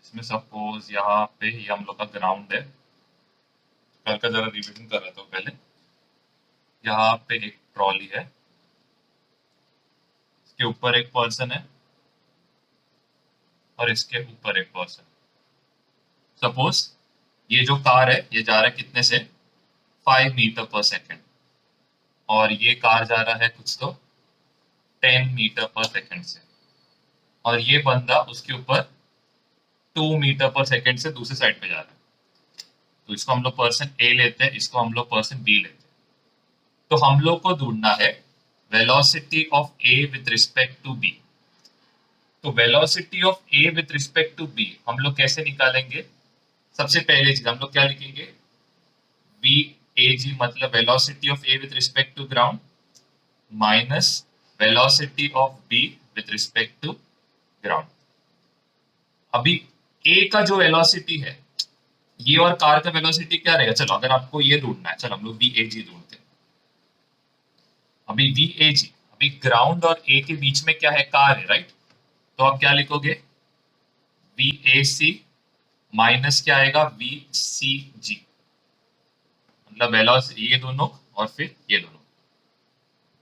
इसमें सपोज यहाँ पे ये हम लोग का ग्राउंड है। कल का जरा रिविजन कर रहा था पहले। यहाँ पे एक ट्रॉली है, इसके ऊपर एक पर्सन है और इसके ऊपर एक पर्सन। सपोज ये जो कार है ये जा रहा है कितने से, 5 मीटर पर सेकेंड, और ये कार जा रहा है कुछ तो 10 मीटर पर सेकेंड से, और ये बंदा उसके ऊपर 2 मीटर पर सेकेंड से दूसरे साइड पे जा रहा है। तो इसको हम लोग पर्सन ए लेते हैं, इसको हम लोग पर्सन बी लेते हैं। तो हम लोग को ढूंढना है velocity of a with respect to b. तो velocity of a with respect to b हम लोग कैसे निकालेंगे? सबसे पहले चीज हम लोग क्या लिखेंगे, वी ए जी मतलब velocity of a with respect to ground minus velocity of b with respect to ground. अभी ए का जो वेलोसिटी है, ये और कार का वेलोसिटी क्या रहेगा? चलो अगर आपको ये ढूंढना है, चलो हम लोग वी ए जी ढूंढते हैं। अभी वी ए जी, अभी ग्राउंड और ए के बीच में क्या है, कार है, राइट? तो आप क्या लिखोगे, वी ए सी माइनस क्या आएगा, वी सी जी, मतलब वेलोसिटी ये दोनों और फिर ये दोनों।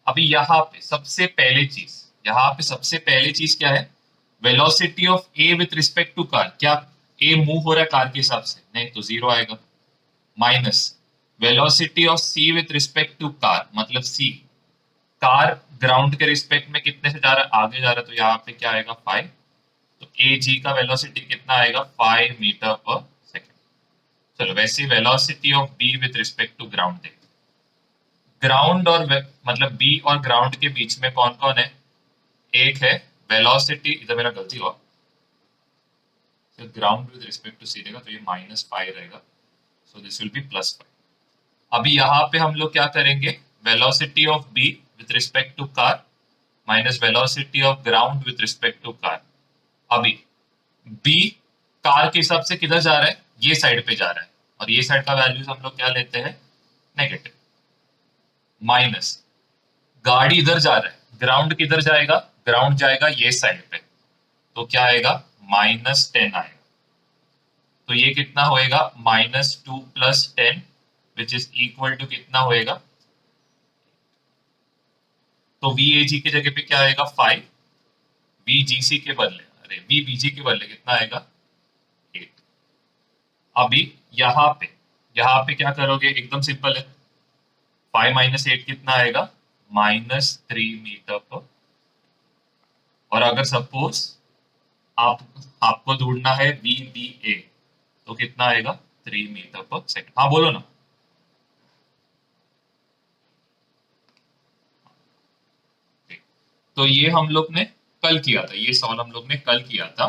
अभी यहाँ पे सबसे पहले चीज, यहाँ पे सबसे पहले चीज क्या है, velocity of a with respect to car. क्या ए मूव हो रहा है कार के हिसाब से? नहीं, तो जीरो आएगा। Minus velocity of c with respect to car, मतलब सी, कार ग्राउंड के रिस्पेक्ट में कितने से जा रहा है, आगे जा रहा है, तो यहाँ पे क्या आएगा 5। तो ए जी का वेलोसिटी कितना आएगा, 5 मीटर पर सेकेंड। चलो वैसे velocity of b with respect to ground देखते। ग्राउंड और मतलब बी और ग्राउंड के बीच में कौन कौन है, एक है वेलोसिटी, इधर मेरा गलती हुआ, तो ग्राउंड विद रिस्पेक्ट टू सी रहेगा तो ये -5 रहेगा, सो दिस विल बी +5। अभी यहाँ पे हम लोग क्या करेंगे, velocity of b with respect to car minus velocity of ground with respect to car. अभी बी कार के हिसाब से किधर जा रहा है, ये साइड पे जा रहा है, और ये साइड का वैल्यूज हम लोग क्या लेते हैं, नेगेटिव। माइनस गाड़ी इधर जा रहा है, ग्राउंड किधर जाएगा, ग्राउंड जाएगा ये साइड पे, तो क्या आएगा, -10 आएगा। तो ये कितना होएगा, -2 + 10 विच इज इक्वल टू कितना होएगा, तो वी ए जी की जगह पे क्या आएगा 5, वी जी सी के बदले, अरे वी बी जी के बदले कितना आएगा 8। अभी यहाँ पे क्या करोगे, एकदम सिंपल है, 5 - 8 कितना आएगा, -3 मीटर पर। और अगर सपोज आपको ढूंढना है वी बी ए, तो कितना आएगा 3 मीटर पर सेकेंड। हाँ बोलो ना। तो ये हम लोग ने कल किया था, ये सॉल्व हम लोग ने कल किया था।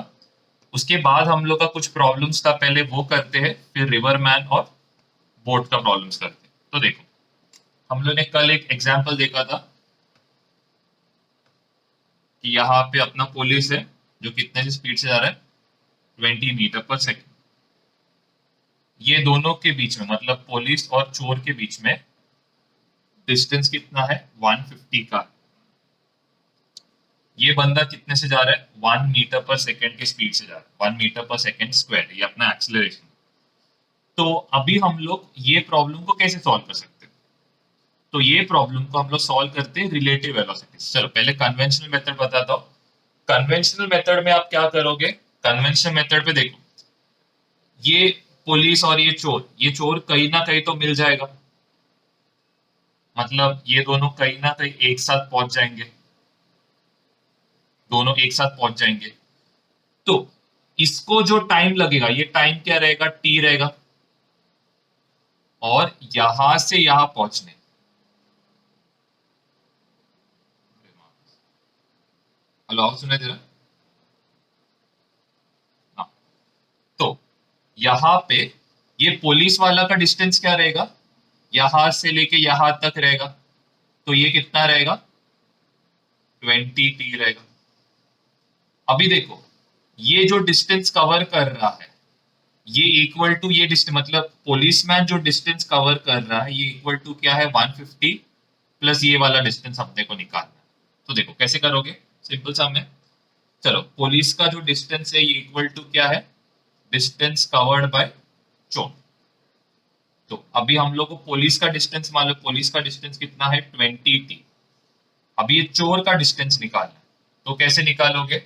उसके बाद हम लोग का कुछ प्रॉब्लम्स था, पहले वो करते हैं, फिर रिवरमैन और बोट का प्रॉब्लम्स करते हैं। तो देखो हम लोग ने कल एक एग्जाम्पल देखा था कि यहाँ पे अपना पुलिस है जो कितने से स्पीड से जा रहा है, 20 मीटर पर सेकेंड। ये दोनों के बीच में मतलब पुलिस और चोर के बीच में डिस्टेंस कितना है, 150 का। ये बंदा कितने से जा रहा है, 1 मीटर पर सेकेंड की स्पीड से जा रहा है, 1 मीटर पर सेकेंड स्क्वायर, ये अपना एक्सेलरेशन। तो अभी हम लोग ये प्रॉब्लम को कैसे सॉल्व कर सकते हैं, तो ये प्रॉब्लम को हम लोग सॉल्व करते हैं रिलेटिव वेलोसिटी। चलो पहले कन्वेंशनल मेथड बताता हूँ। कन्वेंशनल मेथड में आप क्या करोगे, कन्वेंशनल मेथड पे देखो, ये पुलिस और ये चोर कहीं ना कहीं तो मिल जाएगा, मतलब ये दोनों कहीं ना कहीं एक साथ पहुंच जाएंगे, दोनों एक साथ पहुंच जाएंगे। तो इसको जो टाइम लगेगा, ये टाइम क्या रहेगा, टी रहेगा, और यहां से यहां पहुंचने, हेलो आओ सुना जरा। हाँ, तो यहाँ पे ये पुलिस वाला का डिस्टेंस क्या रहेगा, यहां से लेके यहां तक रहेगा, तो ये कितना रहेगा, 20 t रहेगा। अभी देखो ये जो डिस्टेंस कवर कर रहा है, ये इक्वल टू ये डिस्टेंस, मतलब पुलिसमैन जो डिस्टेंस कवर कर रहा है ये इक्वल टू क्या है, 150 प्लस ये वाला डिस्टेंस अपने को निकालना है। तो देखो कैसे करोगे, सिंपल सा में, चलो पुलिस का जो डिस्टेंस है ये इक्वल टू क्या है, डिस्टेंस कवर्ड बाय चोर। तो अभी हम लोग को पुलिस का डिस्टेंस मालूम, पुलिस का डिस्टेंस कितना है 20t। अभी ये चोर का डिस्टेंस निकालना है, तो कैसे निकालोगे?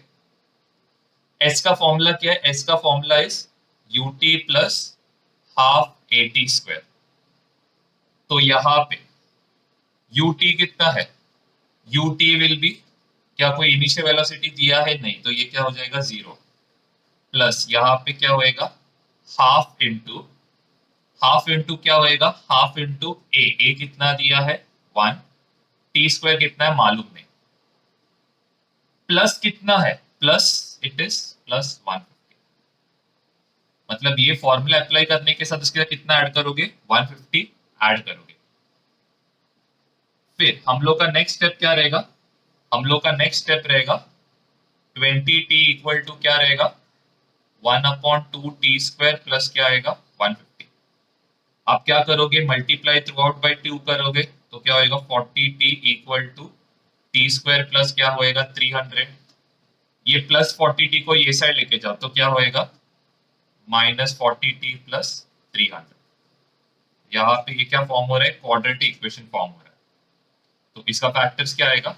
एस का फॉर्मूला क्या है? एस का formula is UT plus half eighty square. तो यहां पे यूटी कितना है? यूटी विल बी, क्या कोई इनिशियल वेलोसिटी दिया है? नहीं, तो ये क्या हो जाएगा 0, प्लस यहाँ पे क्या होएगा हाफ इंटू, हाफ इंटू क्या होएगा? हाफ इंटू ए कितना दिया है 1, टी स्क्वायर कितना है मालूम नहीं, प्लस कितना है? Plus it is plus 150। मतलब ये फॉर्मूला अप्लाई करने के साथ इसके साथ कितना ऐड करोगे? 150 ऐड करोगे। फिर हम लोग का नेक्स्ट स्टेप क्या रहेगा? हम लोग का नेक्स्ट स्टेप रहेगा 20t इक्वल टू क्या रहेगा? 1/2 टी स्क्वायर प्लस क्या आएगा 150। आप क्या करोगे? मल्टीप्लाई थ्रू आउट बाई 2 करोगे तो क्या होएगा 40t equal to t square plus क्या होएगा 300। ये प्लस 40t को ये साइड लेके जाओ तो क्या होएगा -40t प्लस 300। यहाँ पे ये क्या फॉर्म हो रहा है? क्वाड्रेटिक इक्वेशन फॉर्म हो रहा है। तो इसका फैक्टर्स क्या आएगा?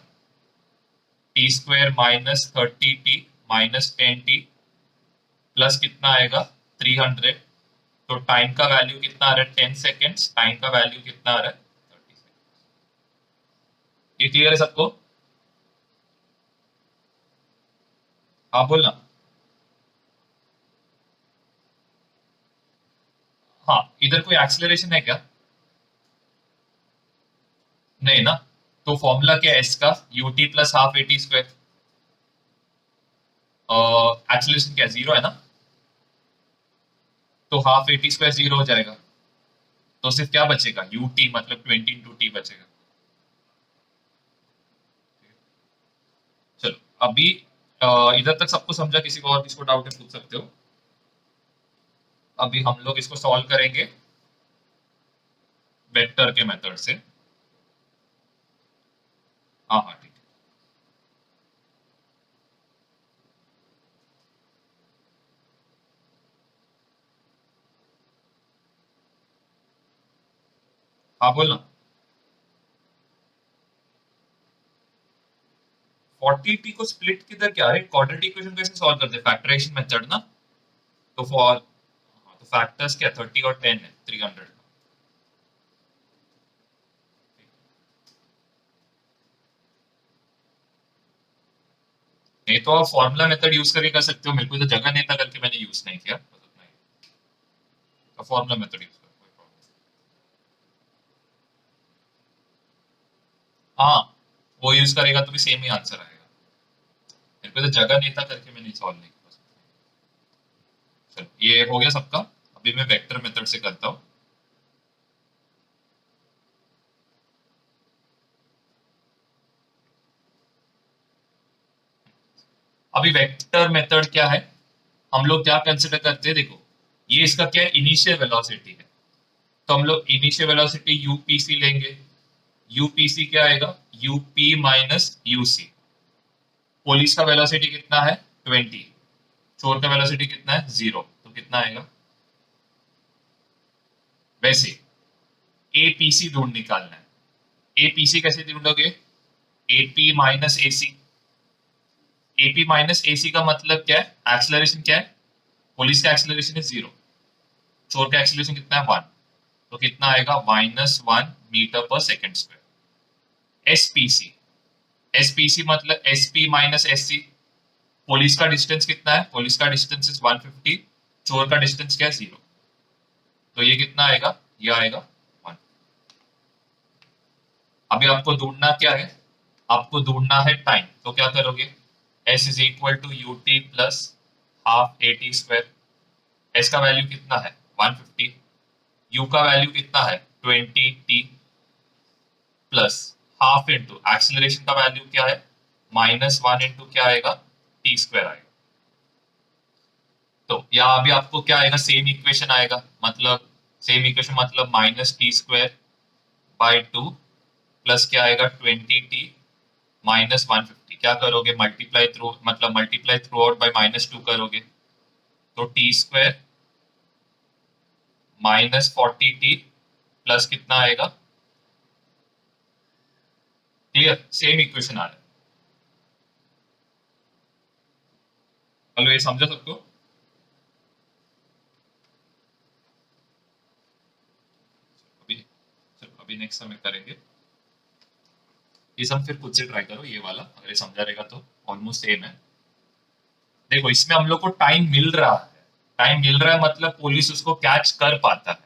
T square -30t -10t plus कितना आएगा 300। तो टाइम का वैल्यू कितना आ रहा है 10 सेकेंड्स, टाइम का वैल्यू कितना आ रहा है 30 सेकेंड्स। ये क्लियर है सबको? हाँ बोलना। हाँ, इधर कोई एक्सेलरेशन है क्या? नहीं ना। तो फॉर्मूला क्या है इसका? UT plus half eighty square. Acceleration क्या 0 है ना, तो हाफ एटी स्क्वायर 0 हो जाएगा। तो सिर्फ क्या बचेगा? यूटी, मतलब 20 × t बचेगा। चलो अभी इधर तक सबको समझा? किसी को और किसी को डाउट है पूछ सकते हो। अभी हम लोग इसको सॉल्व करेंगे वेक्टर के मेथड से। हाँ हाँ ठीक है। हाँ बोलना। 40t को स्प्लिट किधर क्या है? क्वाड्रेटिक इक्वेशन कैसे सॉल्व करते हैं? फैक्टराइजेशन मेथड ना। तो तो फैक्टर्स क्या 30 और 10 है 300। नहीं तो आप फॉर्मूला मेथड यूज करके कर सकते हो, मेरे को तो जगह नहीं था करके मैंने यूज नहीं किया, बस उतना ही। तो फॉर्मूला मेथड यूज करो, कोई प्रॉब्लम। हाँ, वो यूज करेगा तो भी सेम ही आंसर आएगा। मेरे को तो जगह नहीं था करके मैंने सॉल्व नहीं किया, बस। चलो ये हो गया सबका। अभी मैं वेक्टर मेथड से करता हूँ। अभी वेक्टर मेथड क्या है? हम लोग क्या कंसिडर करते हैं, देखो ये इसका क्या है? इनिशियल वेलोसिटी है। तो हम लोग इनिशियल वेलोसिटी यूपीसी लेंगे। यूपीसी क्या आएगा? UP minus UC. पुलिस का वेलोसिटी कितना है 20, चोर का वेलोसिटी कितना है 0, तो कितना आएगा? वैसे एपीसी ढूंढ निकालना है। एपीसी कैसे ढूंढोगे? AP minus AC. AP minus AC का मतलब क्या है? एक्सलरेशन क्या है? पुलिस का एक्सलरेशन है 0, चोर का एक्सलरेशन कितना है 1, तो कितना आएगा -1 metre per second square. SPC, SPC मतलब एसपी माइनस एससी। पुलिस का डिस्टेंस कितना है? पुलिस का डिस्टेंस इज 150, चोर का डिस्टेंस क्या है 0, तो ये कितना आएगा? ये आएगा 1। अभी आपको ढूंढना क्या है? आपको ढूंढना है टाइम। तो क्या करोगे? S is equal to u t plus half a t square. S का वैल्यू कितना है 150, यू का वैल्यू कितना है 20t plus half into acceleration का वैल्यू क्या है -1 इंटू क्या आएगा टी स्क्वायर आएगा। तो यहाँ अभी आपको क्या आएगा? सेम इक्वेशन आएगा, मतलब सेम इक्वेशन मतलब -t² बाई 2 प्लस क्या आएगा 20t -150। क्या करोगे? मल्टीप्लाई थ्रू, मतलब मल्टीप्लाई थ्रू आउट बाई -2 करोगे तो T square minus 40t plus कितना आएगा, क्लियर, सेम इक्वेशन आ रहा है। चलो ये समझो सबको। अभी चलो अभी नेक्स्ट समय करेंगे ये सम, फिर खुद से ट्राई करो ये वाला, अगर ये समझा रहेगा तो ऑलमोस्ट सेम है। देखो इसमें हम लोग को टाइम मिल रहा है, टाइम मिल रहा है मतलब पुलिस उसको कैच कर पाता है।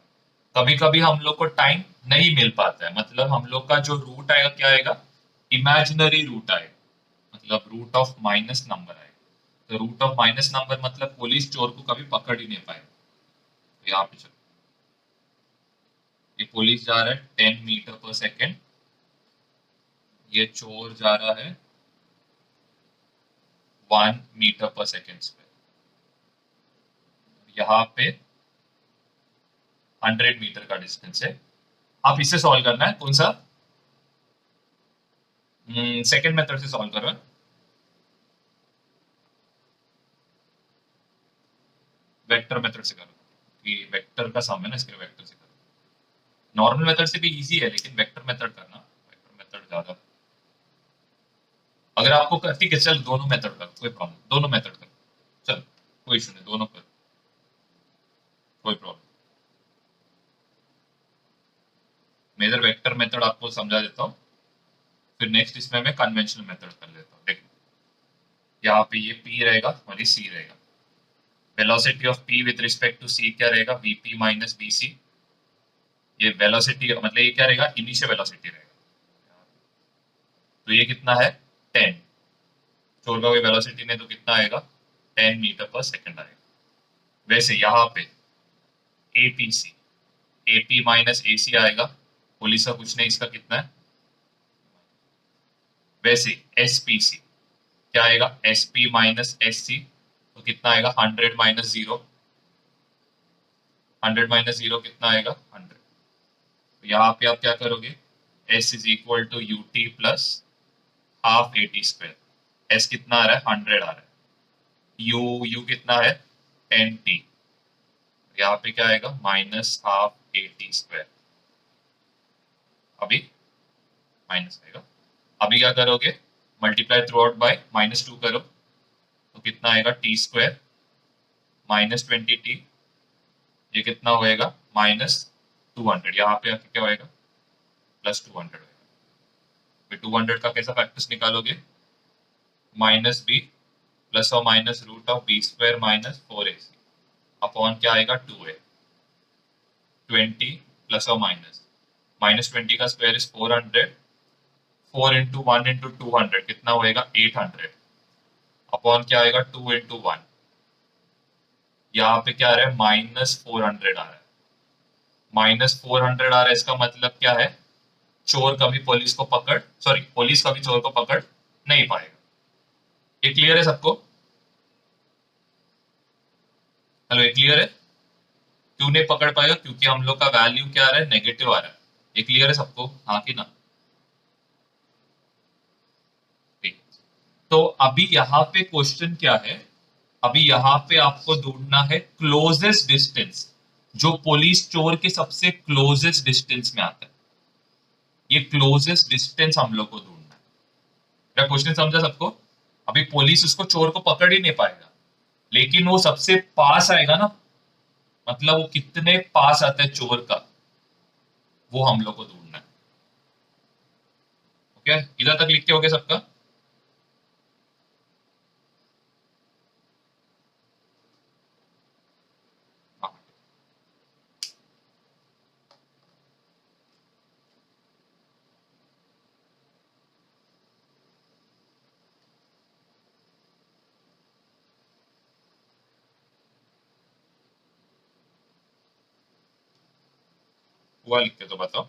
कभी कभी हम लोग को टाइम नहीं मिल पाता है, मतलब हम लोग का जो रूट आएगा क्या आएगा, इमेजिनरी रूट आएगा, मतलब रूट ऑफ माइनस नंबर आएगा। तो रूट ऑफ माइनस नंबर मतलब पुलिस चोर को कभी पकड़ ही नहीं पाएगा। तो यहाँ पे चलो, ये पुलिस जा रहा है 10 मीटर पर सेकेंड, ये चोर जा रहा है 1 मीटर पर सेकेंड। यहाँ पे 100 मीटर का डिस्टेंस है। आप इससे सॉल्व करना है, कौन सा, सेकेंड मेथड से सॉल्व करो। वेक्टर मेथड से करो, कि वेक्टर का सम है ना, इसके वेक्टर से करो। नॉर्मल मेथड से भी इजी है, लेकिन वेक्टर मेथड करना, वेक्टर मेथड ज्यादा। अगर आपको ठीक है चल दोनों मेथड करो, कोई प्रॉब्लम, दोनों मेथड करो, चल कोई इशू नहीं, दोनों करो, कोई प्रॉब्लम। मैं इधर वेक्टर मेथड आपको समझा देता हूँ, फिर नेक्स्ट इसमें मैं कन्वेंशनल मेथड कर लेता हूँ। देखो यहाँ पे ये p रहेगा और ये c रहेगा। Velocity of p with respect to c क्या रहेगा, vp माइनस bc। ये वेलोसिटी मतलब ये क्या रहेगा, इनिशियल वेलोसिटी रहेगा। तो ये कितना है 10, चोर का कोई वेलोसिटी नहीं तो कितना आएगा 10 मीटर पर सेकेंड आएगा। वैसे यहाँ पे एपीसी, एपी माइनस एसी आएगा, पुलिस का कुछ नहीं, इसका कितना है। वैसे एसपीसी क्या आएगा, एसपी माइनस एससी, तो कितना आएगा 100 - 0, 100 - 0 कितना आएगा 100। तो यहाँ पे आप क्या करोगे, s is equal to u t plus half a t square. S कितना आ रहा है 100 आ रहा है, यू यू कितना है 10t, यहाँ पे क्या आएगा minus half a t square. अभी माइनस आएगा, अभी क्या करोगे, मल्टीप्लाई थ्रू आउट बाय -2 करो, तो कितना आएगा टी स्क्वायर -20t, ये कितना होएगा -200। यहाँ पे आके क्या होएगा +200 होएगा। फिर 200 का कैसा फैक्टर्स निकालोगे, -b प्लस और minus root of b square -4ac upon क्या आएगा 2a, 20 प्लस और -20 का स्क्वायर इज 400, 4 इंटू 1 इंटू 200 कितना होएगा 800 अपॉन क्या आएगा 2 इंटू 1। यहाँ पे क्या आ रहा है -400 आ रहा है, -400 आ रहा है, इसका मतलब क्या है, चोर कभी पुलिस को पकड़, सॉरी पुलिस कभी चोर को पकड़ नहीं पाएगा। ये क्लियर है सबको, हेलो ये क्लियर है। क्यों नहीं पकड़ पाएगा, क्योंकि हम लोग का वैल्यू क्या आ रहा है, नेगेटिव आ रहा है। ये क्लियर है सबको, हाँ कि ना। ठीक। तो अभी यहाँ पे क्वेश्चन क्या है, अभी यहाँ पे आपको ढूंढना है क्लोजेस्ट डिस्टेंस, जो पुलिस चोर के सबसे क्लोजेस्ट डिस्टेंस में आता है। ये क्लोजेस्ट डिस्टेंस हम लोग को ढूंढना है। क्या क्वेश्चन समझा सबको। अभी पुलिस उसको चोर को पकड़ ही नहीं पाएगा, लेकिन वो सबसे पास आएगा ना, मतलब वो कितने पास आता है चोर का, वो हम लोग को ढूंढना है। ओके, इधर तक लिख के हो गया सबका। हाँ, हुआ लिख के तो बताओ।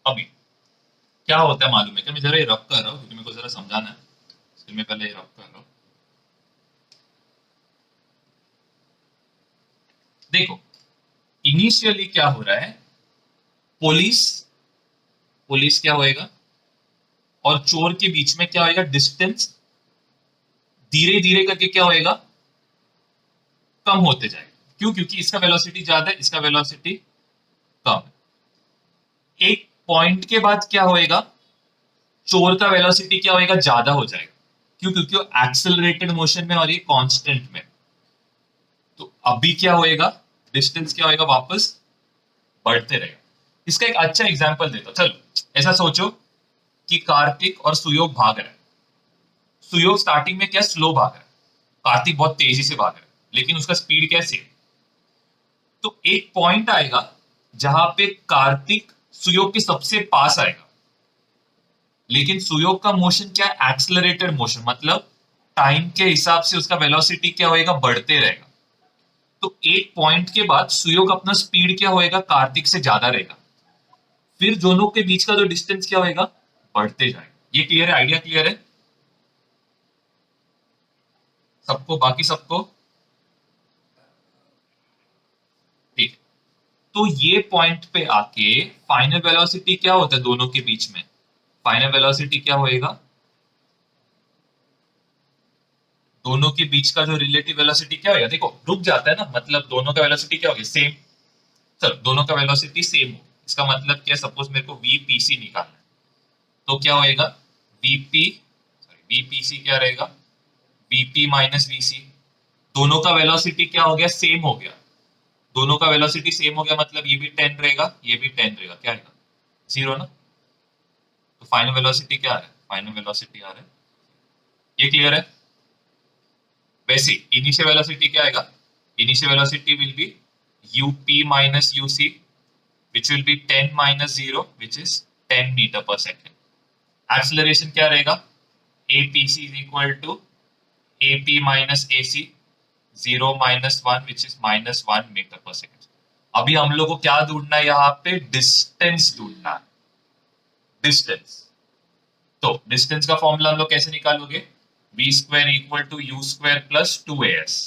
अभी क्या होता है मालूम है क्या, मैं जरा ये रब कर रहा हूँ क्योंकि मेरे को जरा समझाना है, इसलिए मैं पहले ये रब कर रहा हूँ। देखो इनिशियली क्या हो रहा है, पुलिस पुलिस क्या होएगा, और चोर के बीच में क्या होएगा, डिस्टेंस धीरे धीरे करके क्या होएगा, कम होते जाएगा। क्यों? क्योंकि इसका वेलोसिटी ज्यादा है, इसका वेलोसिटी कम है। एक पॉइंट के बाद क्या होएगा, चोर का वेलोसिटी क्या होएगा, ज्यादा हो जाएगा। क्यों? क्योंकि वो एक्सेलरेटेड मोशन में और ये कांस्टेंट में। तो अभी क्या होएगा, डिस्टेंस क्या होएगा, वापस बढ़ते रहेगा। इसका एक अच्छा एग्जांपल देता हूं। चलो ऐसा सोचो कि कार्तिक और सुयोग भाग रहे हैं। सुयोग स्टार्टिंग में क्या स्लो भाग रहा है, कार्तिक बहुत तेजी से भाग रहा है, लेकिन उसका स्पीड क्या सेम। तो एक पॉइंट आएगा जहां पे कार्तिक सुयोग के सबसे पास आएगा, लेकिन सुयोग का मोशन क्या है, एक्सलरेटेड मोशन, मतलब टाइम के हिसाब से उसका वेलोसिटी क्या होएगा, बढ़ते रहेगा। तो एक पॉइंट के बाद सुयोग अपना स्पीड क्या होएगा, कार्तिक से ज्यादा रहेगा। फिर दोनों के बीच का जो डिस्टेंस क्या होएगा, बढ़ते जाएगा। ये क्लियर है, आइडिया क्लियर है सबको, बाकी सबको? ठीक। तो ये पॉइंट पे आके फाइनल वेलोसिटी क्या होता है दोनों के बीच में, फाइनल वेलोसिटी क्या होएगा, दोनों के बीच का जो रिलेटिव वेलोसिटी क्या होगा, देखो रुक जाता है ना, मतलब दोनों का वेलोसिटी क्या होगा, सेम। चलो दोनों का वेलोसिटी सेम हो, इसका मतलब क्या, सपोज मेरे को वीपीसी निकालना है, तो क्या होएगा, वीपी सॉरी वीपीसी क्या रहेगा, वीपी माइनस वीसी। दोनों का वेलोसिटी क्या हो गया, सेम हो गया। दोनों का वेलोसिटी सेम हो गया, मतलब ये भी 10 रहेगा, ये भी 10 रहेगा, क्या आएगा, जीरो ना। तो फाइनल वेलोसिटी क्या आ रहा है, फाइनल वेलोसिटी आ रहा है, ये क्लियर है। वैसे इनिशियल वेलोसिटी क्या आएगा, initial velocity will be UP minus UC, which will be 10 minus 0, which is 10 meter per second. Acceleration क्या रहेगा, APC is equal to AP minus AC, 0 minus 1, which is minus 1 meter per second. अभी हम लोग को क्या ढूंढना है, यहाँ पे डिस्टेंस ढूंढना है, डिस्टेंस। तो डिस्टेंस का फॉर्मूला हम लोग कैसे निकालोगे, v square equal to u square plus 2as।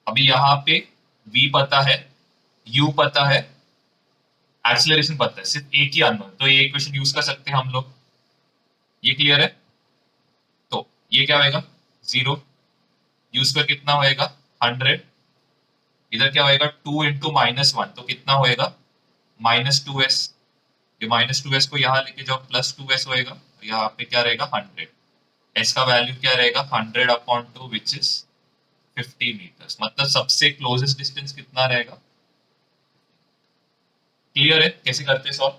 अभी यहाँ पे v पता है, u पता है, एक्सेलरेशन पता है, सिर्फ एक ही अननोन, तो ये इक्वेशन यूज कर सकते हैं हम लोग। ये क्लियर है। तो ये क्या होएगा, जीरो, यू स्क्वायर कितना होएगा, 100, इधर क्या होएगा 2 इंटू माइनस 1, तो कितना होएगा, -2s। ये -2s को यहाँ लेके जाओ, +2s होएगा, तो यहाँ पे क्या रहेगा 100। s का वैल्यू क्या रहेगा, 100/2, विच इज 50 मीटर्स। मतलब सबसे क्लोजेस्ट डिस्टेंस कितना रहेगा। क्लियर है कैसे करते हैं सॉल्व,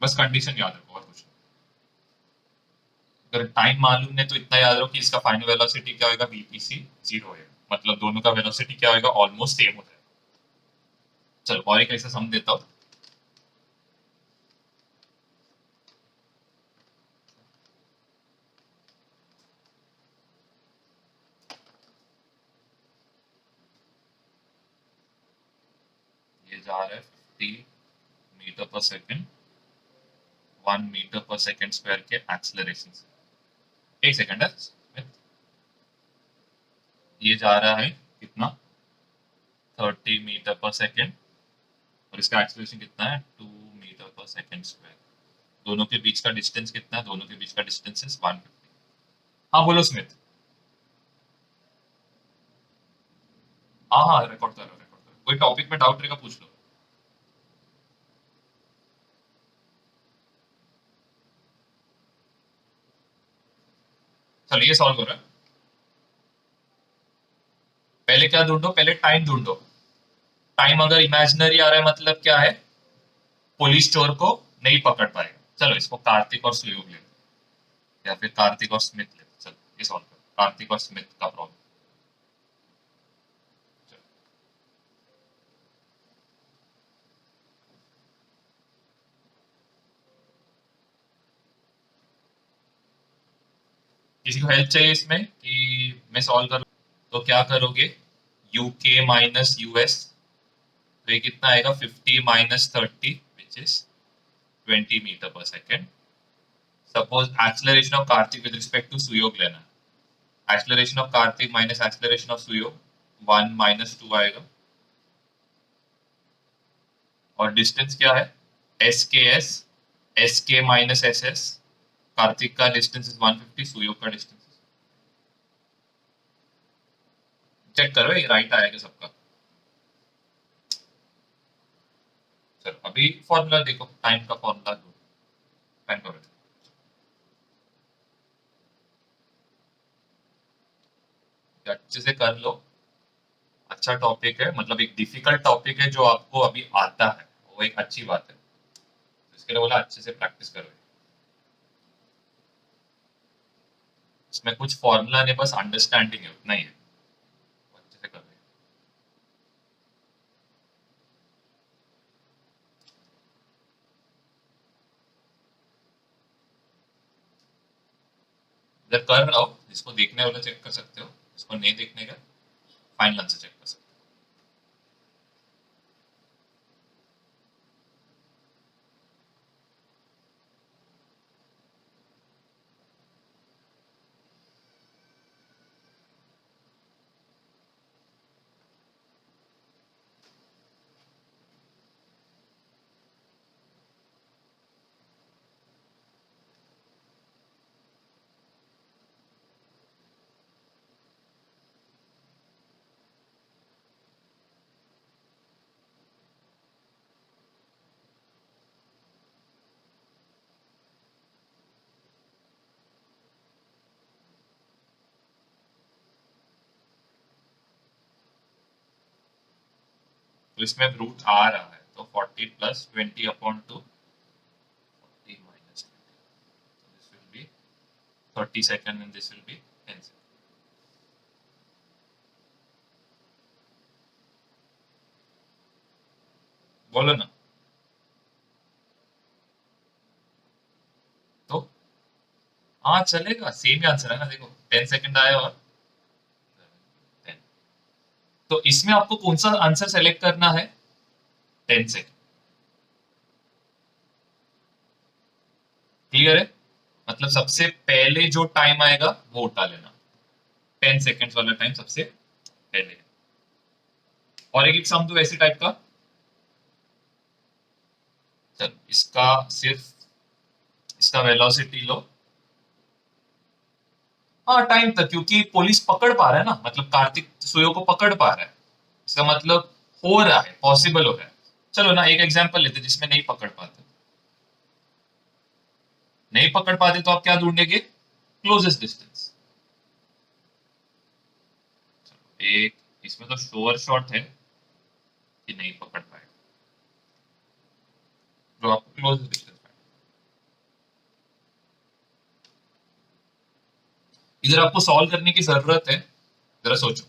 बस कंडीशन याद रखो और कुछ नहीं। अगर टाइम मालूम है तो इतना याद रखो कि इसका फाइनल वेलोसिटी क्या होगा, बीपीसी जीरो होगा, मतलब दोनों का वेलोसिटी क्या होगा, ऑलमोस्ट सेम हो जाएगा। चलो और एक ऐसा सम देता हूँ। ये जा रहा है 50 मीटर पर सेकंड, 1 मीटर पर सेकंड स्क्वायर के एक्सेलरेशन से। एक सेकंड है, ये जा रहा है कितना, 30 मीटर पर सेकंड, और इसका एक्सेलरेशन कितना है, 2 मीटर पर सेकंड स्क्वायर। दोनों के बीच का डिस्टेंस कितना है, दोनों के बीच का डिस्टेंस इज 150। हाँ बोलो स्मिथ। हाँ हाँ रिकॉर्ड करो, रिकॉर्ड करो, कोई टॉपिक में डाउट रहेगा पूछ लो। चलो ये सॉल्व करो। पहले क्या ढूंढो, पहले टाइम ढूंढो। टाइम अगर इमेजिनरी आ रहा है मतलब क्या है, पुलिस चोर को नहीं पकड़ पाएगा। चलो इसको कार्तिक और सुयोग ले लो, या फिर कार्तिक और स्मिथ ले लो। चलो ये सॉल्व करो, कार्तिक और स्मिथ का प्रॉब्लम। किसी को हेल्प चाहिए इसमें कि मैं सॉल्व करूँ, तो क्या करोगे, यूके माइनस यूएस, तो ये कितना आएगा, 50 minus 30, which is 20 metre per second. Suppose acceleration of Kartik with respect to Suyog लेना है, acceleration of Kartik minus acceleration of Suyog, 1 - 2 आएगा। और डिस्टेंस क्या है, SKS, SK minus SS, Kartik का डिस्टेंस इज 150, सुयोग का डिस्टेंस। चेक करो ये राइट आएगा सबका। चलो अभी फॉर्मूला देखो, टाइम का फॉर्मूला दो, टाइम करो अच्छे से कर लो। अच्छा टॉपिक है, मतलब एक डिफिकल्ट टॉपिक है जो आपको अभी आता है, वो एक अच्छी बात है। इसके लिए बोला अच्छे से प्रैक्टिस करो। इसमें कुछ फॉर्मूला नहीं, बस अंडरस्टैंडिंग है, उतना ही है, अच्छे से कर लो। अगर कर रहा हो, जिसको देखने वाला चेक कर सकते हो, जिसको नहीं देखने का फाइनल आंसर चेक कर सकते हो। तो इसमें रूट आ रहा है, तो 40 plus 20 upon 2, 40 minus 20, so this will be 30 second and this will be 10 second. बोलो ना। तो हाँ चलेगा, सेम ही आंसर है ना, देखो 10 सेकंड आया और 10। तो इसमें आपको कौन सा आंसर सेलेक्ट करना है? 10 सेकंड। क्लियर है? मतलब सबसे पहले जो टाइम आएगा वो उठा लेना, 10 सेकंड्स वाला टाइम सबसे पहले। और एक एग्जाम दो ऐसी टाइप का। चलो इसका सिर्फ इसका वेलोसिटी लो। हाँ टाइम तक, क्योंकि पुलिस पकड़ पा रहा है ना, मतलब कार्तिक सुयो को पकड़ पा रहा है, इसका मतलब हो रहा है, पॉसिबल हो रहा है। चलो ना एक एग्जांपल लेते जिसमें नहीं पकड़ पाते। नहीं पकड़ पाते तो आप क्या ढूंढेंगे? Closest distance. एक इसमें तो श्योर शॉट है कि नहीं पकड़ पाएगा, जो आपको क्लोजेस्ट डिस्टेंस। इधर आपको सॉल्व करने की जरूरत है, जरा सोचो।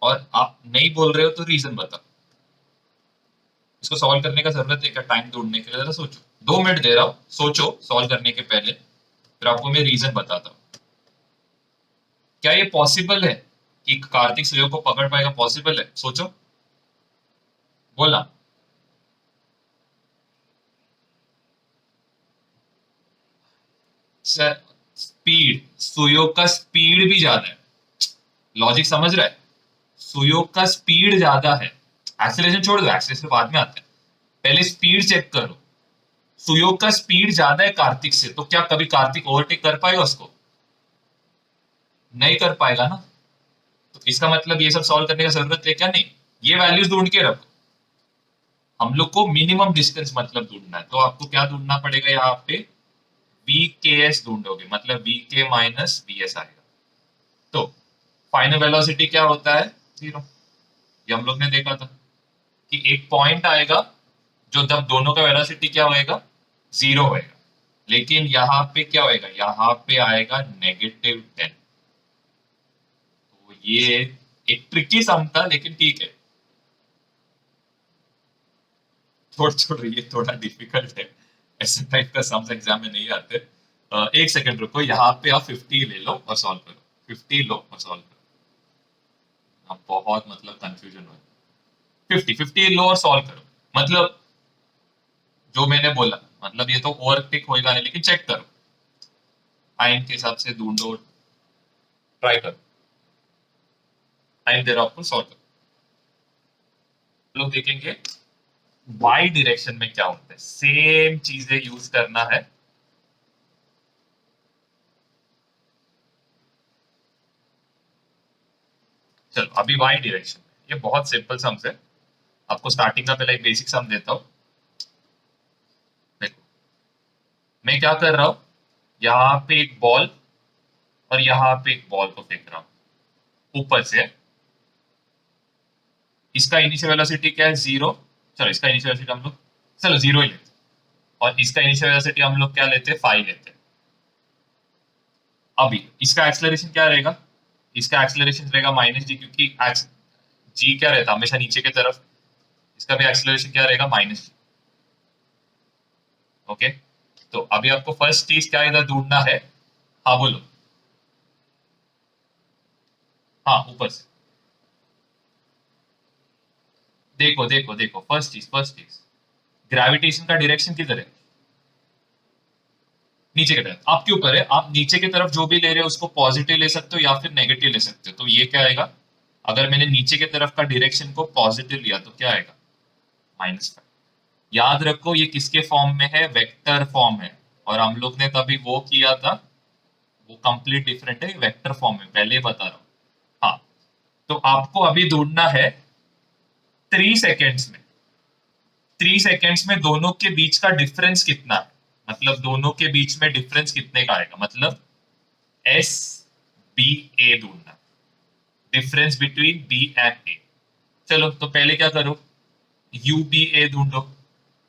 और आप नहीं बोल रहे हो तो रीजन बताओ। इसको सॉल्व करने का जरूरत है क्या टाइम ढूंढने के लिए? जरा सोचो, 2 मिनट दे रहा हूं, सोचो सॉल्व करने के पहले, फिर आपको मैं रीजन बताता हूँ। क्या ये पॉसिबल है कि कार्तिक सूर्य को पकड़ पाएगा? पॉसिबल है, सोचो, बोला। स्पीड, सुयोग का स्पीड भी ज्यादा है। लॉजिक समझ रहा है? सुयोग का स्पीड ज्यादा है। एक्सीलरेशन छोड़ दो, एक्सीलरेशन बाद में आता है, पहले स्पीड चेक करो। सुयोग का स्पीड ज्यादा है कार्तिक से, तो क्या कभी कार्तिक ओवरटेक कर पाएगा उसको? नहीं कर पाएगा ना। तो इसका मतलब ये सब सॉल्व करने का जरूरत है क्या? नहीं। ये वैल्यूज ढूंढ के रखो। हम लोग को मिनिमम डिस्टेंस मतलब ढूंढना है, तो आपको क्या ढूंढना पड़ेगा यहाँ पे? वी के एस ढूंढोगे, मतलब वी के माइनस वी एस आएगा। तो फाइनल वेलोसिटी क्या होता है? 0। ये हम लोग ने देखा था कि एक पॉइंट आएगा जो जब दोनों का वेलोसिटी क्या होएगा? 0 होएगा। लेकिन यहाँ पे क्या होएगा? यहाँ पे आएगा -10। तो ये एक ट्रिकी सम था, लेकिन ठीक है। छोड़ छोड़, ये थोड़ा डिफिकल्ट है, ऐसे टाइप का सम्स एग्जाम में नहीं आते। एक सेकंड रुको, यहाँ पे आप 50 ले लो और सॉल्व करो। 50 लो और सॉल्व करो। आप बहुत मतलब कंफ्यूजन हो। 50 लो और सॉल्व करो, मतलब जो मैंने बोला, मतलब ये तो ओवरटेक होएगा नहीं, लेकिन चेक करो, टाइम के हिसाब से ढूंढो, ट्राई करो। टाइम दे रहा हूं आपको, सॉल्व करो। लोग देखेंगे वाई डायरेक्शन में क्या होता है, सेम चीजें यूज करना है। चलो अभी वाई डायरेक्शन में ये बहुत सिंपल सम्स है। आपको स्टार्टिंग का पहले एक बेसिक सम देता हूँ। देखो मैं क्या कर रहा हूँ, यहाँ पे एक बॉल और यहाँ पे एक बॉल को फेंक रहा हूँ ऊपर से। इसका इनिशियल वेलोसिटी क्या है, जीरो। चलो इसका इनिशियल वेलोसिटी हम लोग चलो जीरो ही लेते हैं, और इसका इनिशियल वेलोसिटी हम लोग क्या लेते हैं, 5 लेते हैं। अभी इसका एक्सेलरेशन क्या रहेगा, इसका एक्सेलरेशन रहेगा माइनस जी, क्योंकि जी क्या रहता है हमेशा नीचे की तरफ। इसका भी एक्सेलरेशन क्या रहेगा, माइनस जी। ओके, तो अभी आपको फर्स्ट चीज क्या इधर ढूंढना है। हाँ बोलो। हाँ ऊपर से। देखो देखो देखो, फर्स्ट चीज ग्रेविटेशन का डायरेक्शन किधर है, नीचे की तरफ। आपके ऊपर है, आप नीचे की तरफ जो भी ले रहे हो उसको पॉजिटिव ले सकते हो या फिर नेगेटिव ले सकते हो। तो ये क्या आएगा, अगर मैंने नीचे की तरफ का डायरेक्शन को पॉजिटिव लिया तो क्या आएगा, -5। याद रखो ये किसके फॉर्म में है, वेक्टर फॉर्म है। और हम लोग ने तभी वो किया था, वो कंप्लीट डिफरेंट है, वेक्टर फॉर्म में पहले ही बता रहा हूँ। हाँ, तो आपको अभी ढूंढना है 3 सेकेंड्स में, 3 सेकेंड्स में दोनों के बीच का डिफरेंस कितना है। मतलब दोनों के बीच में डिफरेंस कितने का आएगा, मतलब एस बी ए ढूंढना, डिफरेंस बिटवीन बी एंड ए। चलो तो पहले क्या करो, यू बी ए ढूंढो।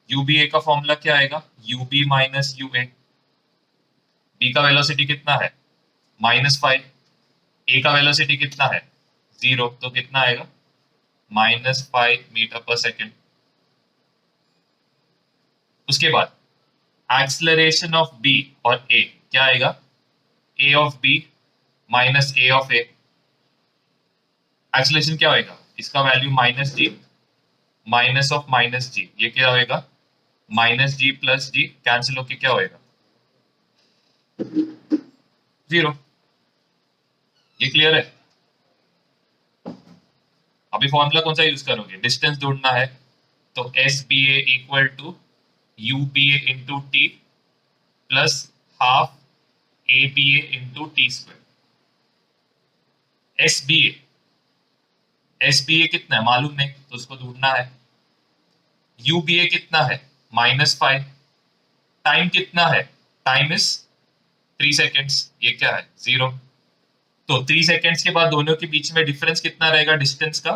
यू बी ए का फॉर्मूला क्या आएगा, u b minus u a. B का वेलोसिटी कितना है, -5। ए का वेलोसिटी कितना है, 0, तो कितना आएगा, -5 मीटर पर सेकेंड। उसके बाद एक्सलरेशन ऑफ बी और ए क्या आएगा, a of b minus a of a. Acceleration क्या होएगा, इसका value -g, minus of -g, ये क्या होएगा, -g प्लस जी, कैंसिल होके क्या होएगा, 0। ये क्लियर है। अभी फॉर्मूला कौन सा यूज करोगे, डिस्टेंस ढूंढना है। तो s b a equal to u b a into t plus half a b a into t square. S b a, s b a कितना है मालूम नहीं, तो उसको ढूंढना है। यू बी ए कितना है, -5। टाइम कितना है, टाइम इज 3 सेकेंड्स, ये क्या है, 0। तो 3 सेकेंड्स के बाद दोनों के बीच में डिफरेंस कितना रहेगा डिस्टेंस का,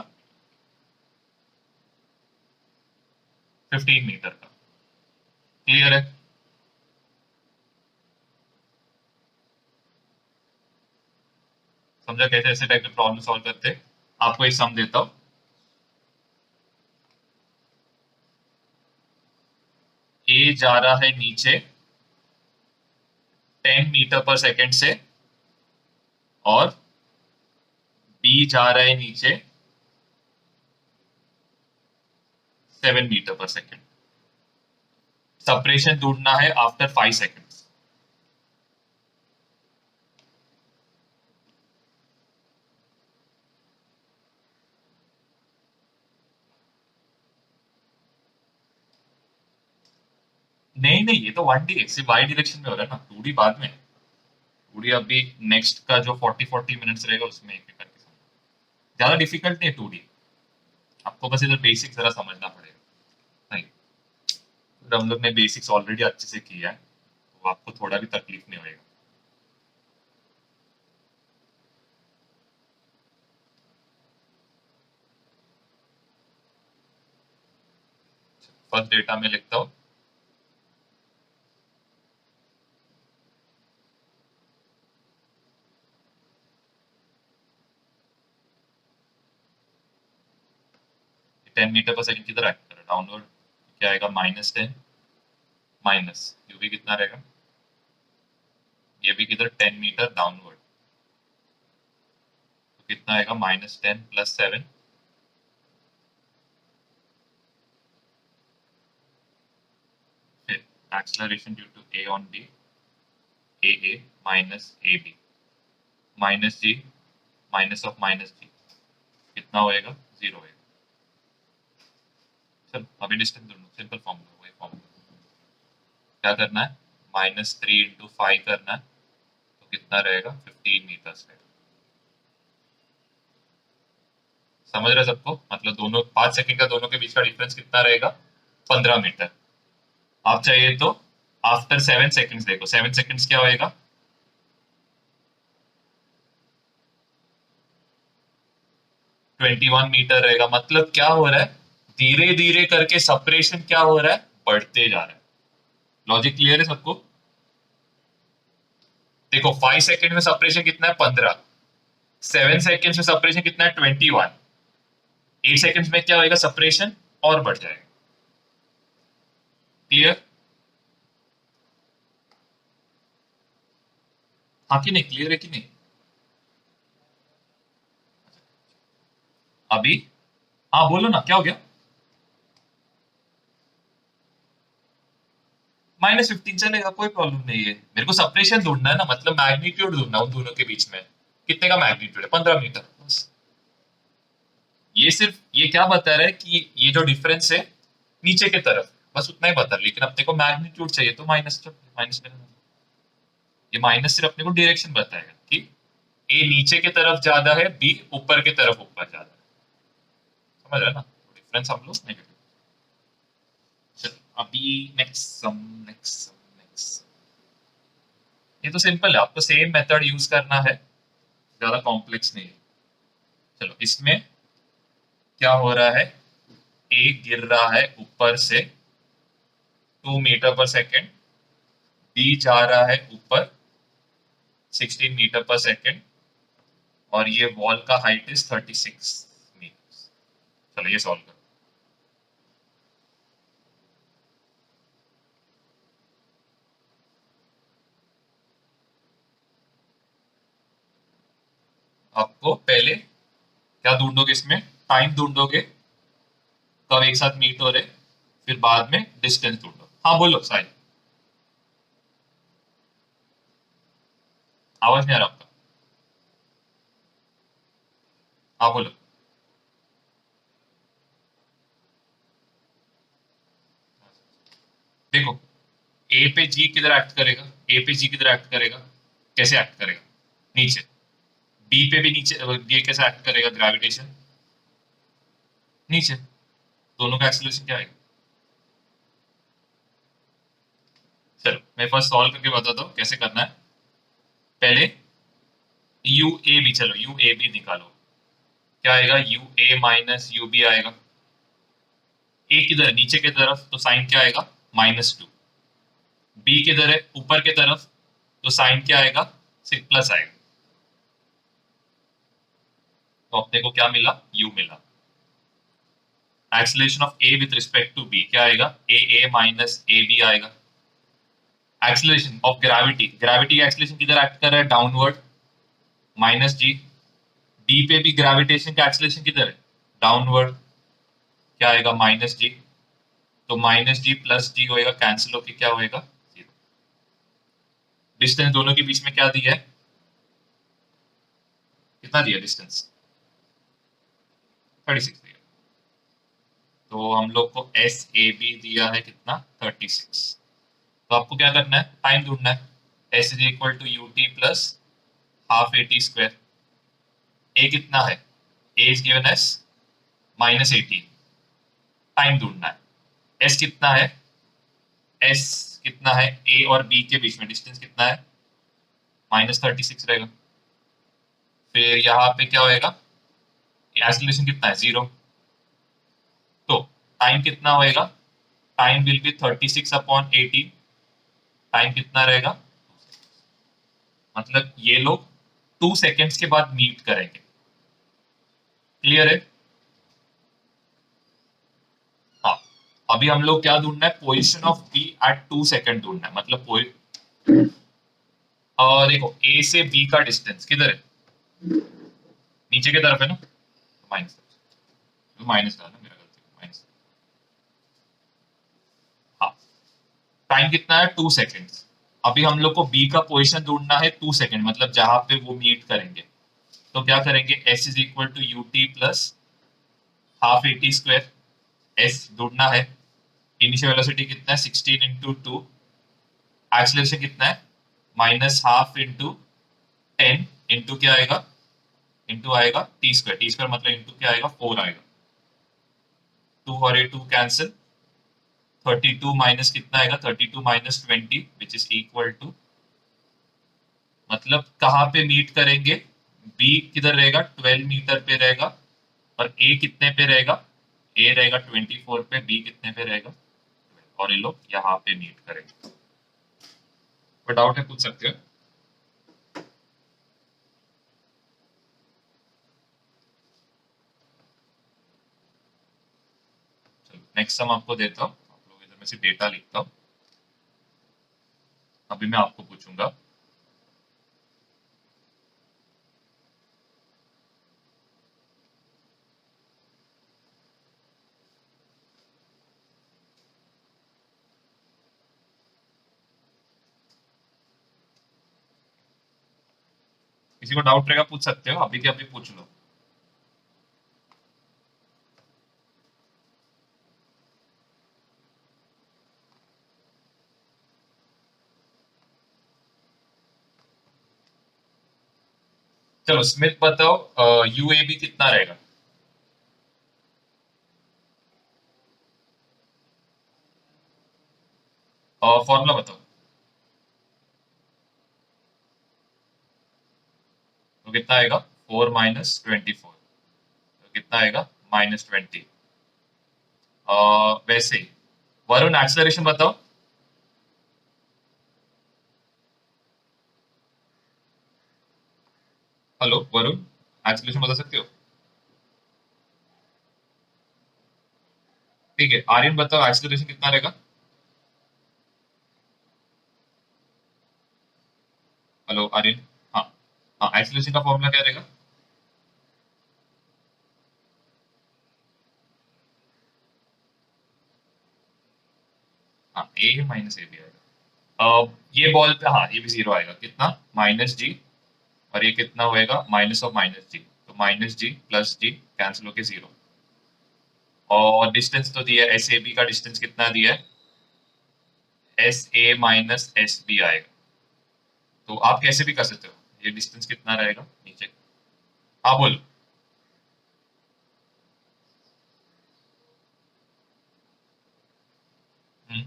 15 मीटर का। क्लियर है। समझा कैसे ऐसे टाइप के प्रॉब्लम सॉल्व करते हैं। आपको एक सम देता हूं। ए जा रहा है नीचे 10 मीटर पर सेकेंड से, और बी जा रहा है नीचे 7 मीटर पर सेकेंड। सेपरेशन ढूंढना है आफ्टर 5 सेकेंड्स। नहीं नहीं, ये तो 1D सिर्फ वाई डायरेक्शन में हो रहा है ना, 2D बाद में। 2D अभी नेक्स्ट का जो 40-40 मिनट्स रहेगा उसमें एक एक करके ज्यादा डिफिकल्ट नहीं है 2D। आपको बस इधर बेसिक जरा समझना पड़ेगा। नहीं, फिर हम लोग ने बेसिक्स ऑलरेडी अच्छे से किया है, तो आपको थोड़ा भी तकलीफ नहीं होएगा। फर्स्ट डेटा में लिखता हूँ। -10 मीटर पर सेकेंड किधर एक्ट कर रहा है, डाउनवर्ड। क्या आएगा, -10, माइनस यू भी कितना रहेगा, ये भी किधर 10 मीटर डाउनवर्ड, तो कितना आएगा, -10 प्लस 7। फिर acceleration due to a on b, a minus a b, -g minus of -g, कितना होएगा, 0 होएगा। चलो अभी डिस्टेंस ढूंढो, सिंपल फॉर्मूला, वही फॉर्मूला। क्या करना है, -3 × 5 करना है, तो कितना रहेगा, 15 मीटर्स रहेगा। समझ रहे सबको, मतलब दोनों 5 सेकंड का दोनों के बीच का डिफरेंस कितना रहेगा, 15 मीटर। आप चाहिए तो आफ्टर 7 सेकंड्स देखो, 7 सेकंड्स क्या होएगा, 21 मीटर रहेगा। मतलब क्या हो रहा है, धीरे धीरे करके सेपरेशन क्या हो रहा है, बढ़ते जा रहा है। लॉजिक क्लियर है सबको। देखो 5 सेकंड में सेपरेशन कितना है, 15। 7 सेकंड में सेपरेशन कितना है, 21। 8 सेकंड में क्या होएगा, सेपरेशन और बढ़ जाएगा। क्लियर। हाँ कि नहीं, क्लियर है कि नहीं अभी। हाँ बोलो ना, क्या हो गया। -15 चलेगा, कोई प्रॉब्लम नहीं है। मेरे को सेपरेशन ढूंढना है ना, मतलब मैग्नीट्यूड ढूंढना है उन दोनों के बीच में। कितने का मैग्नीट्यूड है, 15 मीटर बस। ये सिर्फ ये क्या बता रहा है कि ये जो डिफरेंस है नीचे की तरफ, बस उतना ही बता रहा है। लेकिन अपने को मैग्नीट्यूड चाहिए तो माइनस, माइनस में, ये माइनस सिर्फ अपने को डायरेक्शन बताएगा कि ए नीचे की तरफ ज्यादा है, बी ऊपर की तरफ ऊपर ज्यादा है। समझ रहे ना, डिफरेंस हम लोग नेगेटिव। चलो अभी next sum, next sum, next. ये तो सिंपल है, आपको सेम मेथड यूज करना है, ज्यादा कॉम्प्लेक्स नहीं है। चलो इसमें क्या हो रहा है, ए गिर रहा है ऊपर से 2 मीटर पर सेकेंड, बी जा रहा है ऊपर 16 मीटर पर सेकेंड, और ये वॉल का हाइट इज 36 मीटर। चलो ये सॉल्व करो। आपको पहले क्या ढूंढोगे, इसमें टाइम ढूंढोगे, कब एक साथ मीट हो रहे, फिर बाद में डिस्टेंस ढूंढो। हाँ बोलो साहिल, आवाज नहीं आ रहा आपका। हाँ बोलो। देखो ए पे जी किधर एक्ट करेगा, ए पे जी किधर एक्ट करेगा, कैसे एक्ट करेगा, नीचे। बी पे भी नीचे, ये कैसे एक्ट करेगा, ग्रेविटेशन नीचे। दोनों का एक्सेलरेशन क्या आएगा। चलो मैं फर्स्ट सॉल्व करके बताता हूँ कैसे करना है। पहले यू ए बी, चलो यू ए बी निकालो। क्या आएगा, u a minus u b आएगा। ए किधर है, नीचे की तरफ, तो साइन क्या आएगा, -2। बी किधर है, ऊपर की तरफ, तो साइन क्या आएगा, 6+ आएगा। तो अपने को क्या मिला, यू मिला। Acceleration of a with respect to b क्या आएगा, ए माइनस ए बी आएगा। एक्सेलरेशन ऑफ ग्रेविटी, ग्रेविटी का एक्सेलरेशन किधर एक्ट कर रहा है, डाउनवर्ड, -g। डी पे भी ग्रेविटेशन का एक्सेलरेशन किधर है, डाउनवर्ड, क्या आएगा, -g। तो -g प्लस जी होएगा, कैंसिल होके क्या होएगा, 0। डिस्टेंस दोनों के बीच में क्या दिया है, कितना दिया डिस्टेंस, 36 दिया। तो हम लोग को एस ए बी दिया है कितना, 36। तो आपको क्या करना है, टाइम ढूंढना है। S is equal to u t plus half a t square. A कितना है, a is given s -18। Time ढूंढना है। एस कितना है, एस कितना है, ए और बी के बीच में डिस्टेंस कितना है, -36 रहेगा। फिर यहाँ पे क्या होएगा, एक्सेलरेशन कितना है, 0। तो टाइम कितना होएगा, टाइम विल बी 36/18। टाइम कितना रहेगा, मतलब ये लोग 2 सेकेंड्स के बाद मीट करेंगे। क्लियर है। हाँ, अभी हम लोग क्या ढूंढना है, position of b at 2 second ढूंढना है। मतलब देखो ए से बी का डिस्टेंस किधर है, नीचे की तरफ है ना, तो माइनस, माइनस था ना, मेरा गलती, माइनस। हाँ, टाइम कितना है, 2 सेकेंड्स। अभी हम लोग को बी का पोजीशन ढूंढना है 2 सेकेंड, मतलब जहां पे वो मीट करेंगे। तो क्या करेंगे, s is equal to u t plus half a t square. S ढूंढना है। इनिशियल वेलोसिटी कितना है 16 इंटू 2, एक्सीलरेशन कितना है -12 इंटू 10 इंटू क्या आएगा, इंटू आएगा टी स्क्वायर मतलब इंटू क्या आएगा 4 आएगा। 2 और ये 2 कैंसिल, 32 माइनस कितना आएगा 32 minus 20 which is equal to, मतलब कहाँ पे मीट करेंगे, बी किधर रहेगा 12 मीटर पे रहेगा, और ए कितने पे रहेगा, ए रहेगा 24 पे, बी कितने पे रहेगा 12, और ये लोग यहाँ पे मीट करेंगे। कोई डाउट है पूछ सकते हो। चलो नेक्स्ट सम आपको देता हूँ, आप लोग इधर में से डेटा लिखता हूँ, अभी मैं आपको पूछूंगा। किसी को डाउट रहेगा पूछ सकते हो, अभी के अभी पूछ लो। चलो स्मिथ बताओ यूएबी कितना रहेगा। फॉर्मूला बताओ। तो कितना आएगा 4 - 24, तो कितना आएगा -20। वैसे ही वरुण एक्सेलरेशन बताओ। हेलो वरुण, एक्सेलरेशन बता सकते हो। ठीक है आर्यन बताओ एक्सेलरेशन कितना रहेगा। हेलो आर्यन। हाँ, हाँ एक्सेलरेशन का फॉर्मूला क्या रहेगा। हाँ ए माइनस ए बी आएगा। ये बॉल पे हाँ ये भी जीरो आएगा, कितना -g, और ये कितना होएगा -of -g, तो -g प्लस जी कैंसिल होके जीरो। और डिस्टेंस तो दिया है, एस ए बी का डिस्टेंस कितना दिया है, s a minus s b आएगा। तो आप कैसे भी कर सकते हो, ये डिस्टेंस कितना रहेगा नीचे। हाँ बोलो। हम्म,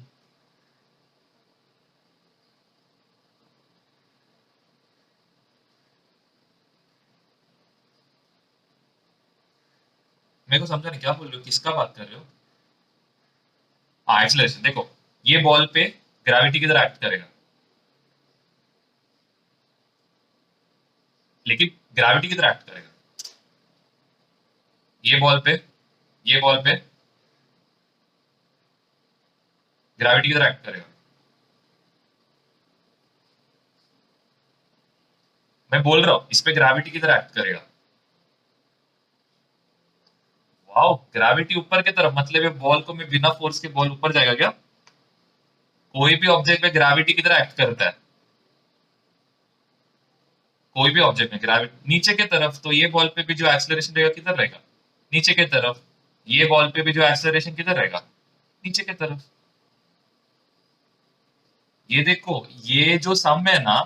मेरे को समझा नहीं क्या बोल रहे हो, किसका बात कर रहे हो। हाँ एक्सेलरेशन देखो, ये बॉल पे ग्रेविटी की तरह एक्ट करेगा, लेकिन ग्रेविटी की तरह एक्ट करेगा। ये बॉल पे, ये बॉल पे ग्रेविटी की तरह एक्ट करेगा। मैं बोल रहा हूँ इस पे ग्रेविटी की तरह एक्ट करेगा। वाओ, ग्रेविटी ऊपर की तरफ मतलब ये बॉल को मैं बिना फोर्स के बॉल ऊपर जाएगा क्या। कोई भी ऑब्जेक्ट पे ग्रेविटी की तरह एक्ट करता है, कोई भी ऑब्जेक्ट में ग्रेविटी नीचे की तरफ, तो ये बॉल पे भी जो एक्सेलरेशन रहेगा किधर रहेगा, नीचे की तरफ। ये बॉल पे भी जो एक्सेलरेशन किधर रहेगा, नीचे की तरफ। ये देखो, ये जो सम है ना,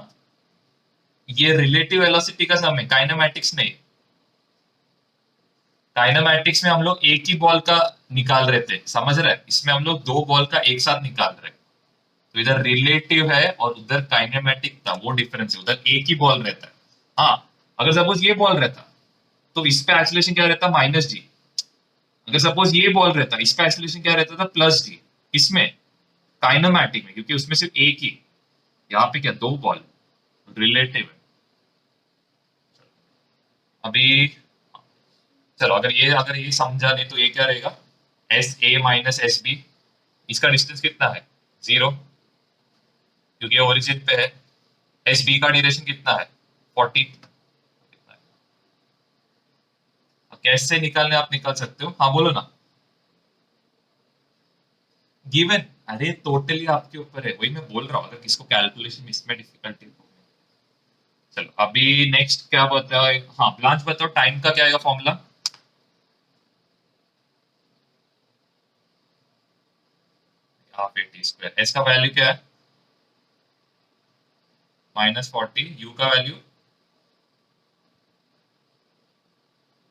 ये रिलेटिव वेलोसिटी का सम है, काइनेमैटिक्स नहीं। काइनेमैटिक्स में हम लोग एक ही बॉल का निकाल रहे थे, समझ रहे हैं, इसमें हम लोग दो बॉल का एक साथ निकाल रहे हैं। तो इधर रिलेटिव है और उधर काइनेमैटिक था, वो डिफरेंस है, उधर एक ही बॉल रहता है। हाँ, अगर सपोज ये बॉल रहता तो इस पे एक्सीलरेशन क्या रहता -g। अगर सपोज ये बॉल रहता इस पे एक्सीलरेशन क्या रहता था +g। इसमें काइनेमैटिक में, क्योंकि उसमें सिर्फ एक ही, यहाँ पे क्या दो बॉल, रिलेटिव है। अभी चलो अगर ये समझा नहीं तो ये क्या रहेगा, s a minus s b, इसका डिस्टेंस कितना है 0, क्योंकि ये ओरिजिन पे है। एस बी का ड्यूरेशन कितना है 40। कैसे निकालने आप निकाल सकते हो, हाँ बोलो ना। गिवन, अरे टोटली आपके ऊपर है, वही मैं बोल रहा हूँ, अगर किसको कैलकुलेशन इसमें डिफिकल्टी हो। चलो अभी नेक्स्ट क्या बताओ, हाँ ब्लांच बताओ टाइम का क्या आएगा formula. Half a t square. S का वैल्यू क्या है? -40। यू का वैल्यू,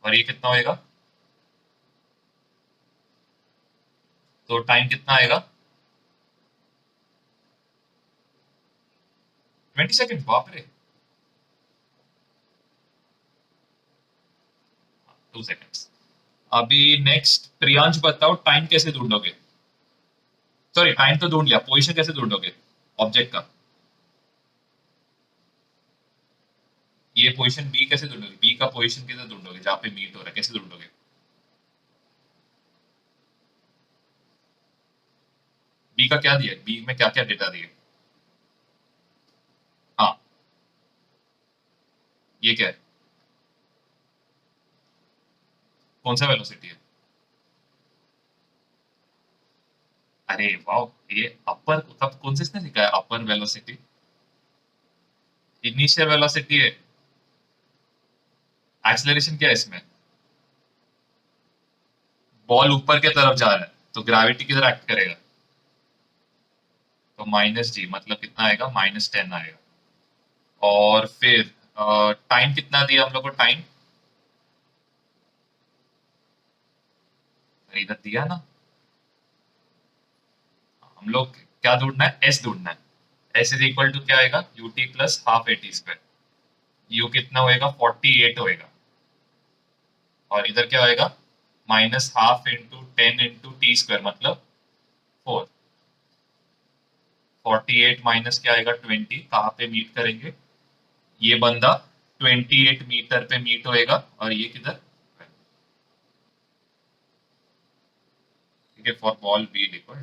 और ये कितना होएगा? तो टाइम कितना आएगा? 20 सेकेंड, बाप रे। 2 सेकेंड्स। अभी नेक्स्ट प्रियांश बताओ, टाइम कैसे ढूंढोगे? सॉरी, टाइम तो ढूंढ लिया, पोजीशन कैसे ढूंढोगे ऑब्जेक्ट का? ये पोजीशन बी कैसे ढूंढोगे? बी का पोजीशन कैसे ढूंढोगे जहाँ पे मीट हो रहा है, कैसे ढूंढोगे? बी का क्या दिया है? बी में क्या क्या डेटा दिए? हाँ, ये क्या है? कौन सा वेलोसिटी है? अरे वाह, ये अपर, तब कौन से इसने लिखा है अपर वेलोसिटी? इनिशियल वेलोसिटी है। एक्सेलरेशन क्या है इसमें? बॉल ऊपर की तरफ जा रहा है तो ग्रेविटी किधर एक्ट करेगा? तो -g, मतलब कितना आएगा? -10 आएगा। और फिर टाइम कितना दिया हम लोग को? टाइम इधर दिया ना। हम लोग क्या ढूंढना है? एस ढूंढना है। एस इज इक्वल टू क्या आएगा? UT plus half a t square. You कितना होएगा? 48 होएगा। और इधर क्या होएगा? -Half into 10 into t square, मतलब 4। 48 माइनस क्या आएगा? 20। कहाँ पे मीट करेंगे? ये बंदा 28 मीटर पे मीट होएगा, और ये किधर? ठीक है, फॉर बॉल बी लिखो।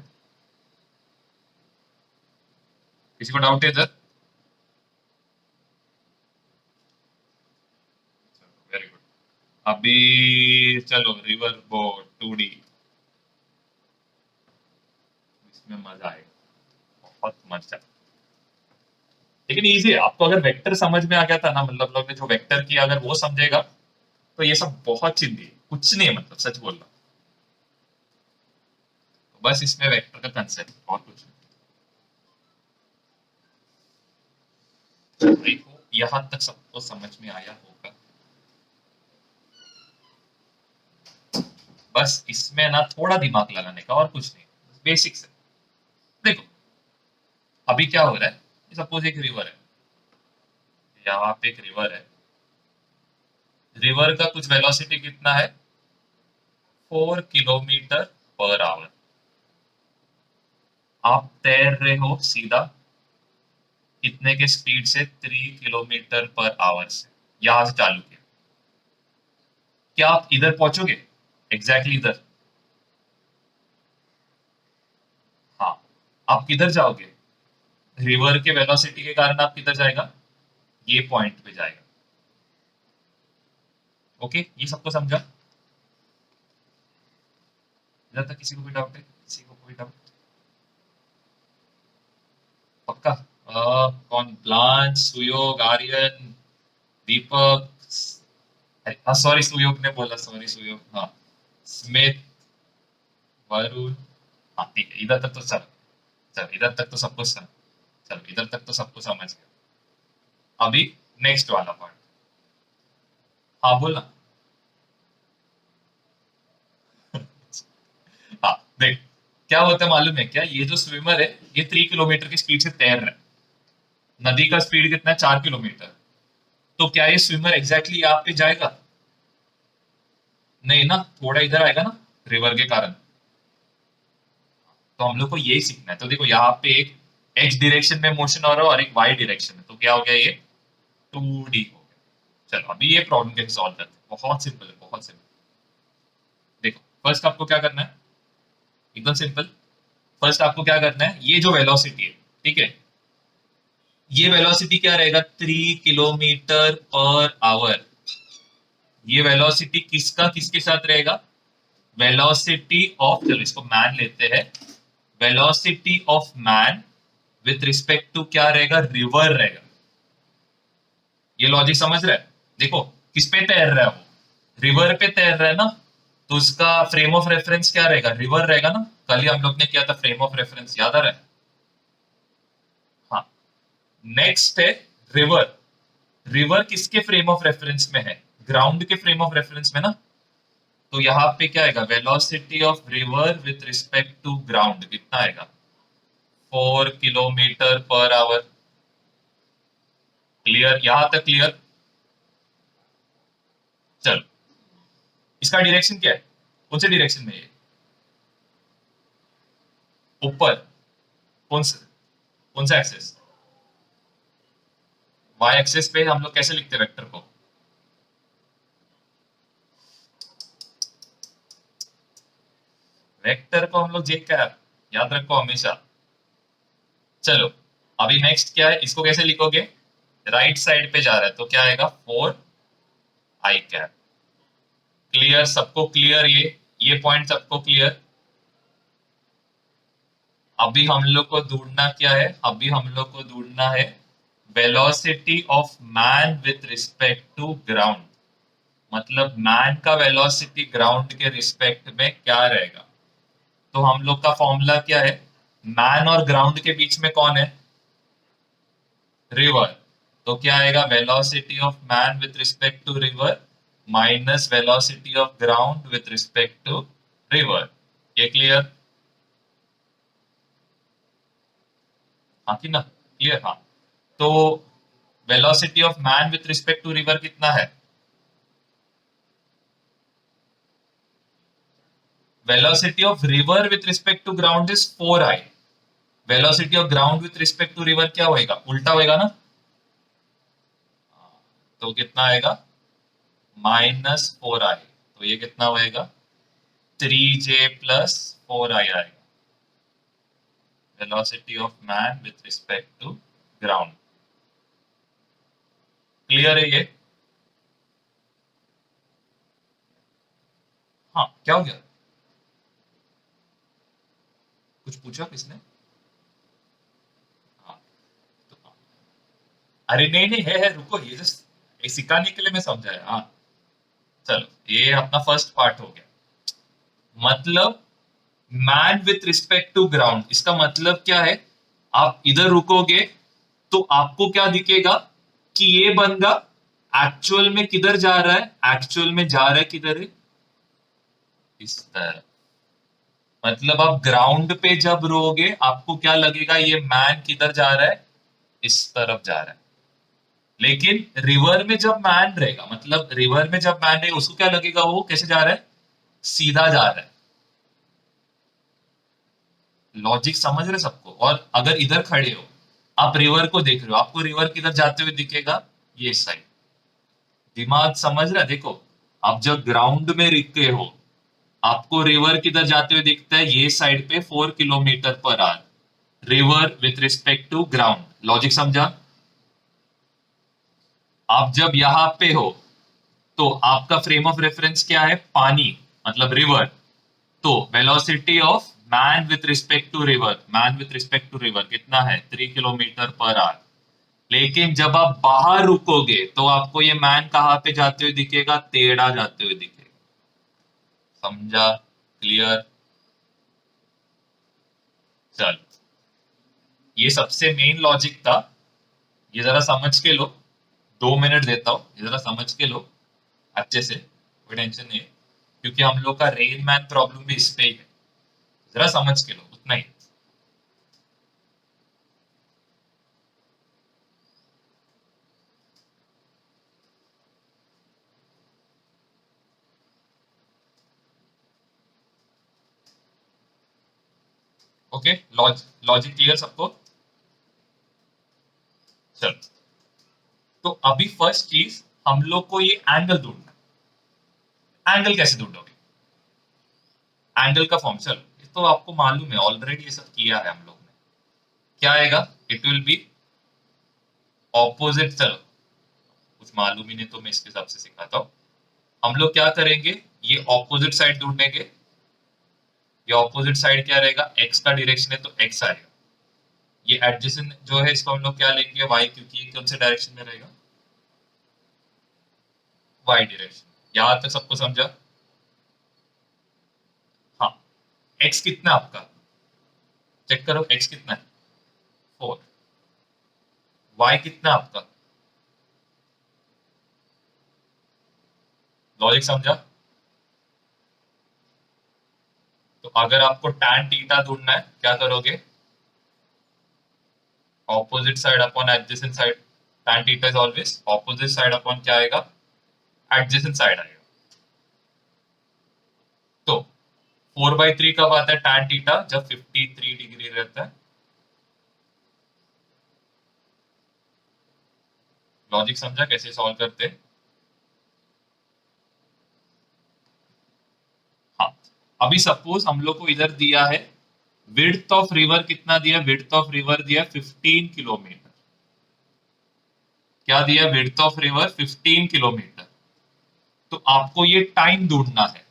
किसी को डाउट है इधर? Very good. अभी चलो रिवर बोट 2D, इसमें मजा आएगा, बहुत मजा। लेकिन इजी है, आपको अगर वेक्टर समझ में आ गया था ना, मतलब लोग ने जो वेक्टर किया अगर वो समझेगा तो ये सब बहुत चिंदी है, कुछ नहीं है, मतलब सच बोल रहा। तो बस इसमें वेक्टर का कंसेप्ट और कुछ नहीं। देखो यहाँ तक सबको समझ में आया होगा। बस इसमें ना थोड़ा दिमाग लगाने का और कुछ नहीं, बेसिक्स है। देखो अभी क्या हो रहा है, सपोज एक रिवर है, यहाँ पे एक रिवर है। रिवर का कुछ वेलोसिटी कितना है? 4 किलोमीटर पर आवर। आप तैर रहे हो सीधा, कितने के स्पीड से? 3 किलोमीटर पर आवर से। यहां से चालू किया, क्या आप इधर पहुंचोगे? एग्जैक्टली इधर? हाँ। आप किधर जाओगे? रिवर के वेलोसिटी के कारण आप किधर जाएगा? ये पॉइंट पे जाएगा। ओके, ये सबको समझा? इधर तक किसी को भी डाउट है? किसी को कोई डाउट? पक्का? कौन? प्लान, सुयोग, आर्यन, दीपक, हाँ सॉरी सुयोग ने बोला, सॉरी सुयोग, हाँ। स्मिथ, वरुण। हाँ ठीक है, इधर तक तो चलो। चलो इधर तक तो सबको समझ, चलो इधर तक तो सबको समझ गया। अभी नेक्स्ट वाला पार्ट। हाँ बोला। हाँ देख, क्या होता है मालूम है क्या? ये जो स्विमर है, ये 3 किलोमीटर की स्पीड से तैर रहा है। नदी का स्पीड कितना है? 4 किलोमीटर। तो क्या ये स्विमर एग्जैक्टली यहाँ पे जाएगा? नहीं ना, थोड़ा इधर आएगा ना, रिवर के कारण। तो हम लोग को यही सीखना है। तो देखो यहाँ पे एक एक्स डायरेक्शन में मोशन हो रहा है और एक वाई डायरेक्शन में, तो क्या हो गया? ये 2D हो गया। चलो अभी ये प्रॉब्लम कैसे सॉल्व करते हैं, बहुत सिंपल है, बहुत सिंपल। देखो फर्स्ट आपको क्या करना है, एकदम सिंपल। फर्स्ट आपको क्या करना है, ये जो वेलोसिटी है, ठीक है, ये वेलोसिटी क्या रहेगा? 3 किलोमीटर पर आवर। ये वेलोसिटी किसका किसके साथ रहेगा? वेलोसिटी ऑफ, चलो इसको मैन लेते हैं। Velocity of man with respect to क्या रहेगा? रिवर रहेगा। ये लॉजिक समझ रहा है? देखो किस पे तैर रहा है वो? रिवर पे तैर रहा है ना। तो उसका फ्रेम ऑफ रेफरेंस क्या रहेगा? रिवर रहेगा ना, कल ही हम लोग ने किया था फ्रेम ऑफ रेफरेंस, याद आ रहा है? हाँ। नेक्स्ट है रिवर। रिवर किसके फ्रेम ऑफ रेफरेंस में है? ग्राउंड के फ्रेम ऑफ रेफरेंस में ना। तो यहाँ पे क्या आएगा? Velocity of river with respect to ground कितना आएगा? 4 किलोमीटर पर आवर। क्लियर? यहां तक क्लियर? चल, इसका डायरेक्शन क्या है? कौन से डायरेक्शन में है ये? ऊपर। कौन सा एक्सेस? वाई एक्सेस पे हम लोग कैसे लिखते हैं वेक्टर को? वेक्टर को हम लोग जे कैप, याद रखो हमेशा। चलो, अभी नेक्स्ट क्या है, इसको कैसे लिखोगे? राइट साइड पे जा रहा है तो क्या आएगा? 4 i कैप। क्लियर? सबको क्लियर? ये पॉइंट सबको क्लियर? अभी हम लोग को ढूंढना क्या है? अभी हम लोग को ढूंढना है velocity of man with respect to ground. मतलब मैन का वेलोसिटी ग्राउंड के रिस्पेक्ट में क्या रहेगा? तो हम लोग का फॉर्मूला क्या है? मैन और ग्राउंड के बीच में कौन है? रिवर। तो क्या आएगा? Velocity of man with respect to river minus velocity of ground with respect to river. ये क्लियर? हाँ कि ना? क्लियर? हाँ। तो velocity of man with respect to river कितना है? Velocity of river with respect to ground is 4i। Velocity of ground with respect to river क्या होएगा? उल्टा होएगा ना। तो कितना आएगा? -4i। तो ये कितना होएगा? 3j + 4i आएगा। Velocity of man with respect to ground. Clear है ये? हाँ, क्या हो गया? कुछ पूछा किसने? हाँ, तो अरे नहीं नहीं, है रुको, ये जस्ट सिखाने के लिए मैं समझाया। हाँ, चलो, ये अपना फर्स्ट पार्ट हो गया। मतलब man with respect to ground, इसका मतलब क्या है? आप इधर रुकोगे तो आपको क्या दिखेगा कि ये बंदा एक्चुअल में किधर जा रहा है? एक्चुअल में जा रहा है किधर है? इस तरह। मतलब आप ग्राउंड पे जब रहोगे आपको क्या लगेगा? ये मैन किधर जा रहा है? इस तरफ जा रहा है। लेकिन रिवर में जब मैन रहेगा, मतलब रिवर में जब मैन रहेगा, उसको क्या लगेगा? वो कैसे जा रहा है? सीधा जा रहा है। लॉजिक समझ रहे सबको? और अगर इधर खड़े हो, आप रिवर को देख रहे हो, आपको रिवर किधर जाते हुए दिखेगा? ये साइड। दिमाग समझ रहा है? देखो, आप जब ग्राउंड में रुके हो, आपको रिवर किधर जाते हुए दिखता है? ये साइड पे 4 kilometre per hour. River with respect to ground. Logic समझा? आप जब यहां पे हो तो आपका फ्रेम ऑफ रेफरेंस क्या है? पानी, मतलब रिवर। तो velocity of man with respect to river, man with respect to river कितना है? 3 किलोमीटर पर आवर। लेकिन जब आप बाहर रुकोगे तो आपको ये मैन कहाँ पे जाते हुए दिखेगा? टेढ़ा जाते हुए दिखेगा। समझा? क्लियर? चल, ये सबसे मेन लॉजिक था। ये जरा समझ के लो। 2 मिनट देता हूँ, ये जरा समझ के लो अच्छे से, कोई टेंशन नहीं है, क्योंकि हम लोग का रेन मैन प्रॉब्लम भी इस पे ही है। जरा समझ के लो, उतना ही। ओके, लॉजिक क्लियर सबको? चल, तो अभी फर्स्ट चीज हम लोग को ये एंगल ढूंढना है। एंगल कैसे ढूंढोगे? एंगल का फॉर्म, चलो, ये तो आपको मालूम है ऑलरेडी, ये सब किया है हम लोग ने। क्या आएगा? It will be opposite. चलो, कुछ मालूम ही नहीं तो मैं इसके हिसाब से सिखाता हूँ। हम लोग क्या करेंगे? ये ऑपोजिट साइड ढूंढेंगे। ये ऑपोजिट साइड क्या रहेगा? एक्स का डायरेक्शन है तो एक्स आएगा। ये एडजेसेंट जो है इसको हम लोग क्या लेंगे? वाई, क्योंकि ये कौन से डायरेक्शन में रहेगा? Y direction. यहां तक सबको समझा? एक्स कितना है आपका, चेक करो एक्स कितना है 4, वाई कितना है आपका, लॉजिक समझा। तो अगर आपको tan थीटा ढूंढना है क्या करोगे, opposite side upon adjacent side, tan theta is always opposite side upon क्या आएगा, एडजेसेंट साइड आएगा। तो 4/3 कब आता है tan थीटा, जब 53 डिग्री रहता है। लॉजिक समझा कैसे सॉल्व करते हैं। हाँ, अभी सपोज हम लोग को इधर दिया है विड्थ ऑफ रिवर कितना दिया, विड्थ ऑफ रिवर दिया 15 किलोमीटर। क्या दिया, विड्थ ऑफ रिवर 15 किलोमीटर। तो आपको ये टाइम ढूंढना है।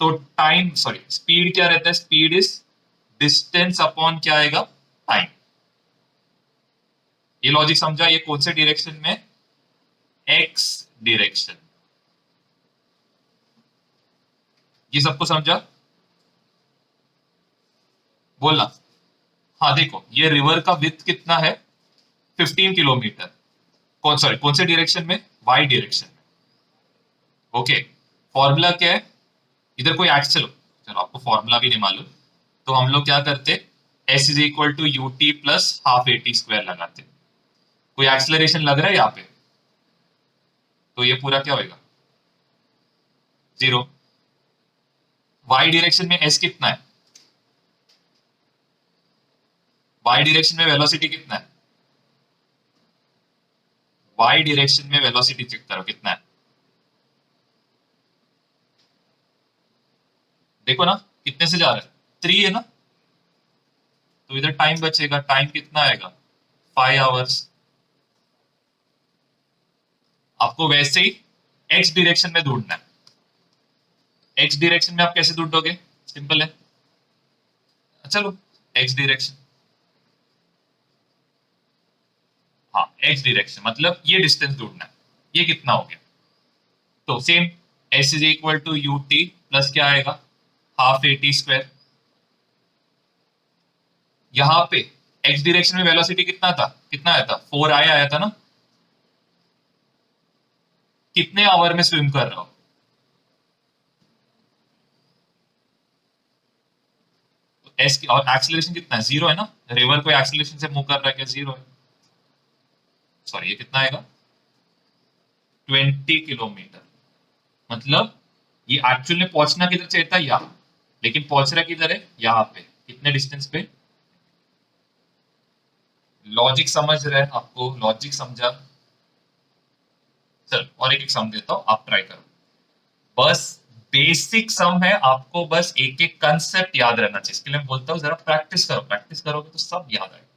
तो टाइम सॉरी स्पीड क्या रहता है, स्पीड इज डिस्टेंस अपॉन क्या आएगा, टाइम। ये लॉजिक समझा, ये कौन से डायरेक्शन में, एक्स डायरेक्शन। ये सबको समझा, बोलना। हाँ देखो ये रिवर का विड्थ कितना है 15 किलोमीटर, कौन सॉरी कौन से डायरेक्शन में, वाई डायरेक्शन में। ओके, फॉर्मूला क्या है, इधर कोई एक्स, चलो चलो आपको फॉर्मूला भी नहीं मालूम, तो हम लोग क्या करते, s is equal to u t plus half a t square लगाते। कोई एक्सलरेशन लग रहा है यहाँ पे, तो ये पूरा क्या होगा, 0। वाई डायरेक्शन में एस कितना है, वाई डायरेक्शन में वेलोसिटी कितना है, वाई डायरेक्शन में वेलोसिटी चेक करो कितना है, देखो ना कितने से जा रहा है, 3 है ना। तो इधर टाइम बचेगा, टाइम कितना आएगा, 5 आवर्स। आपको वैसे ही एक्स डायरेक्शन में ढूंढना है। एक्स डायरेक्शन में आप कैसे ढूंढोगे, सिंपल है, चलो एक्स डायरेक्शन, हाँ एक्स डायरेक्शन मतलब ये डिस्टेंस ढूंढना है, ये कितना हो गया। तो same s is equal to u t plus क्या आएगा, हाफ ए टी स्क्वायर। यहाँ पे एक्स डायरेक्शन में वेलोसिटी कितना था, कितना आया था, 4 आया था ना। कितने आवर में स्विम कर रहा हो, एस की, और एक्सीलरेशन कितना है, 0 है ना। रिवर को एक्सीलरेशन से मूव कर रहा है क्या, 0 है। सॉरी ये कितना आएगा, 20 किलोमीटर। मतलब ये एक्चुअल में पहुंचना किधर चाहिए था, यहाँ, लेकिन पहुंच रहा किधर है, यहाँ पे, कितने डिस्टेंस पे। लॉजिक समझ रहे हैं आपको, लॉजिक समझा। चल और एक एक सम देता हूं, आप ट्राई करो। बस बेसिक सम है, आपको बस एक एक कंसेप्ट याद रहना चाहिए, इसके लिए मैं बोलता हूँ जरा प्रैक्टिस करो, प्रैक्टिस करोगे तो सब याद आएगा।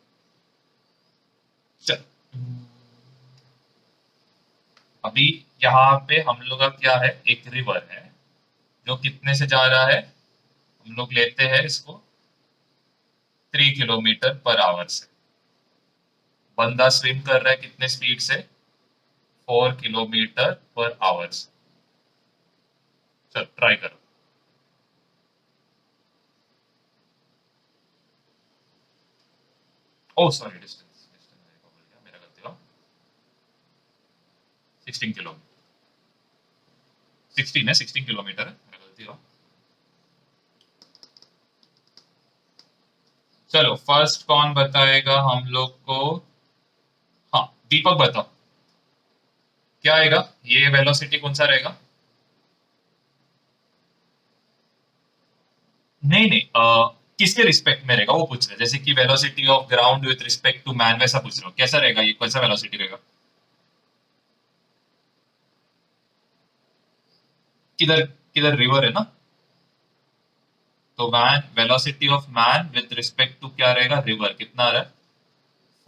चल अभी यहाँ पे हम लोग का क्या है, एक रिवर है जो कितने से जा रहा है, हम लोग लेते हैं इसको 3 किलोमीटर पर आवर से। बंदा स्विम कर रहा है कितने स्पीड से, 4 किलोमीटर पर आवर से। चल ट्राई करो। ओ सॉरी डिस्टेंस, मेरा गलती हुआ, 16 किलोमीटर, 16 है, 16 किलोमीटर है, मेरा गलती हुआ। चलो फर्स्ट कौन बताएगा हम लोग को, हाँ दीपक बताओ क्या आएगा, ये वेलोसिटी कौन सा रहेगा। नहीं नहीं किसके रिस्पेक्ट में रहेगा वो पूछ रहे हैं। जैसे कि velocity of ground with respect to man, वैसा पूछ रहे हो, कैसा रहेगा ये, कैसा वेलोसिटी रहेगा। किधर किधर रिवर है ना, तो man velocity of man with respect to क्या रहेगा, रिवर कितना आ रहा है,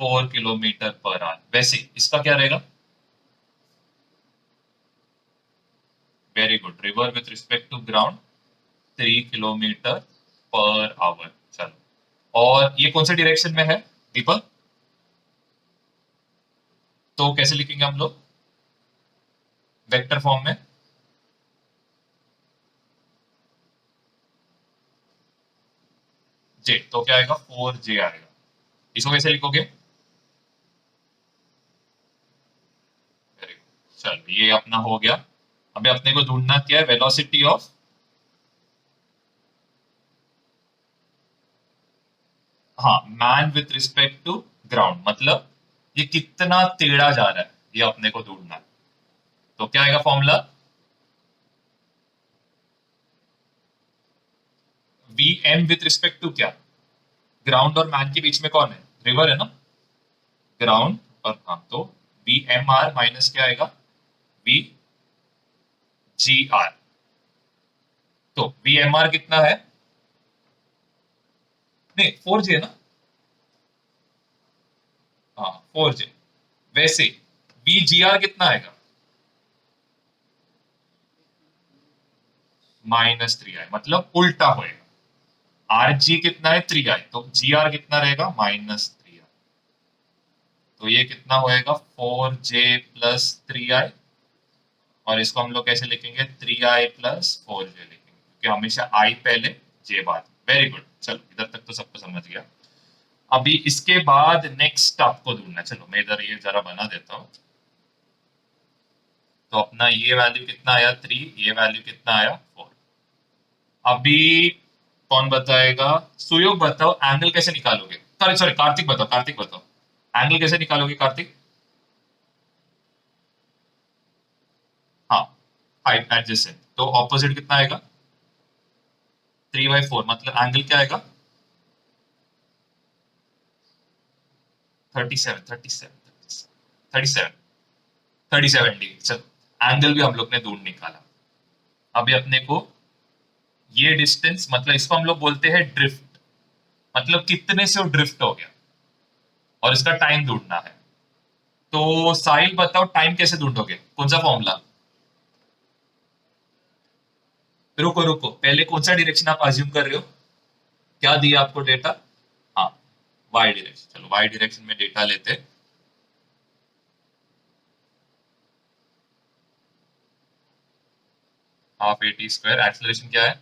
4 किलोमीटर पर आवर। वैसे इसका क्या रहेगा, very good, river with respect to ground 3 kilometre per hour. चलो और ये कौन से डायरेक्शन में है दीपक, तो कैसे लिखेंगे हम लोग, वेक्टर फॉर्म में। जे, तो क्या आएगा 4J आएगा। इसको कैसे लिखोगे? वेरी गुड, चलो ये अपना हो गया। अभी अपने को ढूंढना क्या है? वेलोसिटी ऑफ, हाँ, man with respect to ground, मतलब ये कितना टेढ़ा जा रहा है, ये अपने को ढूंढना है। तो क्या आएगा formula? V m with respect to क्या? ग्राउंड और मैन के बीच में कौन है? रिवर है ना, ग्राउंड और, हाँ, तो वी एम आर माइनस क्या आएगा? V g r. तो वी एम आर कितना है? नहीं, 4J है ना, हाँ 4J। वैसे वी जी आर कितना आएगा? -3i, मतलब उल्टा होएगा। आर जी कितना है? 3i, तो जी आर कितना रहेगा? -3i। तो ये कितना होएगा? 4J+3i। और इसको हम लोग कैसे लिखेंगे? 3i+4J लिखेंगे, क्योंकि हमेशा i पहले j बाद। वेरी गुड, चलो इधर तक तो सबको समझ गया। अभी इसके बाद नेक्स्ट आपको ढूंढना है। चलो मैं इधर ये जरा बना देता हूँ। तो अपना ये वैल्यू कितना आया? 3, ये वैल्यू कितना आया? 4। अभी कौन बताएगा? सुयोग बताओ, एंगल कैसे निकालोगे? सॉरी सॉरी, कार्तिक बताओ, कार्तिक बताओ, एंगल कैसे निकालोगे कार्तिक? हाँ, हाइट एडजेसेंट, तो ऑपोजिट कितना आएगा? 3/4, मतलब एंगल क्या आएगा? 37, 37, 37, 37 डिग्री। चलो एंगल भी हम लोग ने दूर निकाला। अभी अपने को ये डिस्टेंस, मतलब इसको हम लोग बोलते हैं ड्रिफ्ट, मतलब कितने से वो ड्रिफ्ट हो गया, और इसका टाइम ढूंढना है। तो साहिल बताओ, टाइम कैसे ढूंढोगे? कौन सा फॉर्मूला? रुको रुको, पहले कौन सा डायरेक्शन आप अज्यूम कर रहे हो? क्या दिया आपको डेटा? हाँ, वाई डायरेक्शन। चलो वाई डायरेक्शन में डेटा लेते। Half AT²। एक्सेलरेशन क्या है?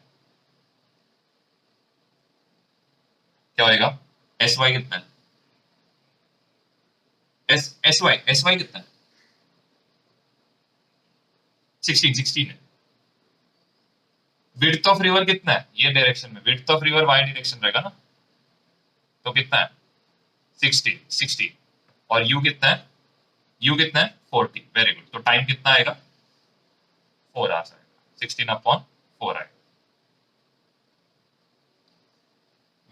क्या होएगा? SY कितना है? एस वाई कितना है? 16 है। विड्थ ऑफ रिवर कितना है ये डायरेक्शन में? Width of river y direction रहेगा ना, तो कितना है? 16। और यू कितना है? यू कितना है? 40। वेरी गुड, तो टाइम कितना आएगा? 4 आवर्स आएगा। 16/4 आएगा।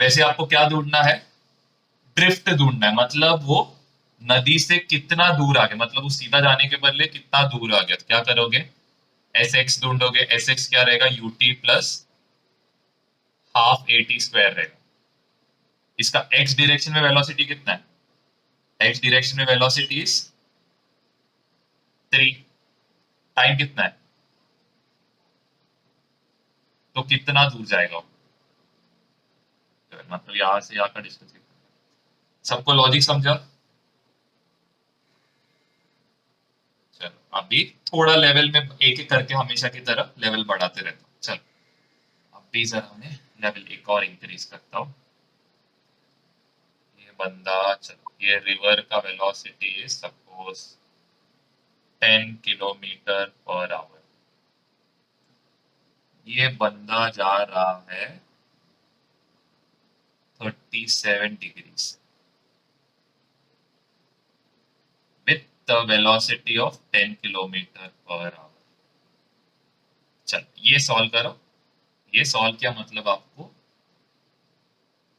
वैसे आपको क्या ढूंढना है? ड्रिफ्ट ढूंढना है, मतलब वो नदी से कितना दूर आ गया, मतलब वो सीधा जाने के बदले कितना दूर आ गया। तो क्या करोगे? एस एक्स ढूंढोगे। एस एक्स क्या रहेगा? यूटी प्लस हाफ AT² रहेगा। इसका एक्स डायरेक्शन में वेलोसिटी कितना है? एक्स डायरेक्शन में वेलोसिटी इज 3। टाइम कितना है? तो कितना दूर जाएगा वो? मतलब यहां से यहाँ का डिस्टेंस। सबको लॉजिक समझा? चलो अभी थोड़ा लेवल में एक एक करके हमेशा की तरह लेवल बढ़ाते रहता हूँ। चलो अभी जरा मैं लेवल एक और इंक्रीज करता हूँ। ये बंदा, चलो ये रिवर का वेलोसिटी सपोज 10 km/h। ये बंदा जा रहा है 37 degree with the velocity of 10 km/h। चल ये सॉल्व करो। ये सॉल्व किया, मतलब आपको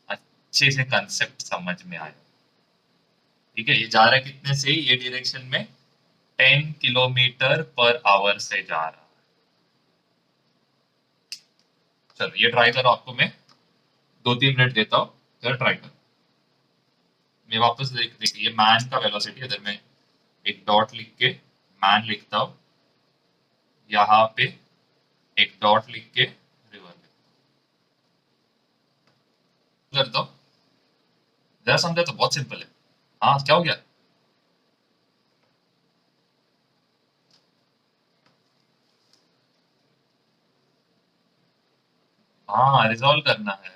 अच्छे से कंसेप्ट समझ में आया। ठीक है, ये जा रहा है कितने से? ये डायरेक्शन में 10 km/h से जा रहा है। चलो ये ट्राई करो, आपको मैं 2-3 मिनट देता हूँ, जरा ट्राई करो। मैं वापस देखिए, ये मैन का वेलोसिटी, इधर मैं एक डॉट लिख के मैन लिखता हूँ, यहाँ पे एक डॉट लिख के रिवर करता हूँ। जरा समझा, तो बहुत सिंपल है। हाँ क्या हो गया? हाँ, रिजॉल्व करना है।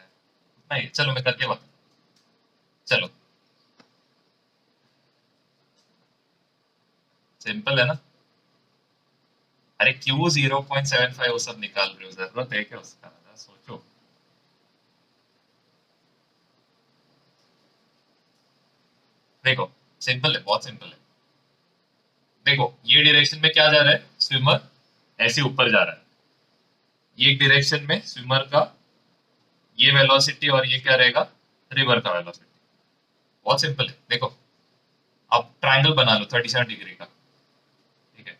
नहीं, चलो मैं करके बता, चलो सिंपल है ना। अरे क्यों 0.75 वो सब निकाल रहे हो, जरूरत है क्या उसका, जरा सोचो। देखो सिंपल है, बहुत सिंपल है। देखो ये डायरेक्शन में क्या जा रहा है, स्विमर ऐसे ऊपर जा रहा है, ये एक डायरेक्शन में स्विमर का ये वेलोसिटी, और ये क्या रहेगा, रिवर का वेलोसिटी। बहुत सिंपल है। देखो अब ट्राइंगल बना लो 37 डिग्री का, ठीक है।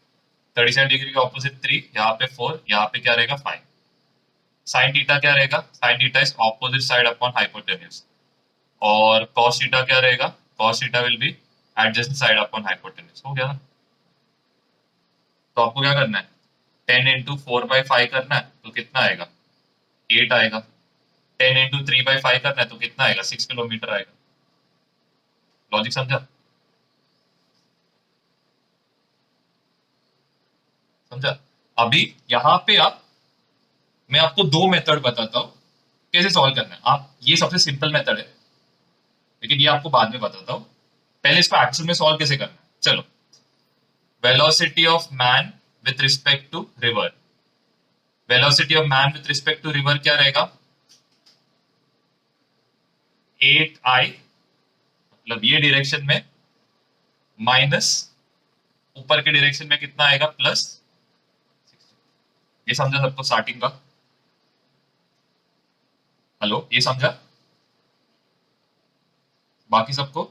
37 डिग्री का ऑपोजिट 3, यहाँ पे 4, यहाँ पे क्या रहेगा 5। साइन थीटा क्या रहेगा, sine theta is opposite side upon hypotenuse. और कॉस थीटा क्या रहेगा, cos theta will be adjacent side upon hypotenuse. हो गया ना। तो आपको क्या करना है, 10 into 4/5 करना है तो कितना आएगा, 8 आएगा। 10 into 3/5 करना है तो कितना आएगा, 6 किलोमीटर आएगा। लॉजिक समझा, समझा। अभी यहाँ पे आप, मैं आपको दो मेथड बताता हूँ कैसे सॉल्व करना है। आप, ये सबसे सिंपल मेथड है, लेकिन ये आपको बाद में बताता हूँ। पहले इसको एक्चुअल में सॉल्व कैसे करना है, चलो। Velocity of man with respect to river, velocity of man with respect to river क्या रहेगा, 8I, मतलब ये डायरेक्शन में, माइनस ऊपर के डायरेक्शन में कितना आएगा, प्लस। ये समझा सबको स्टार्टिंग का, हेलो ये समझा बाकी सबको,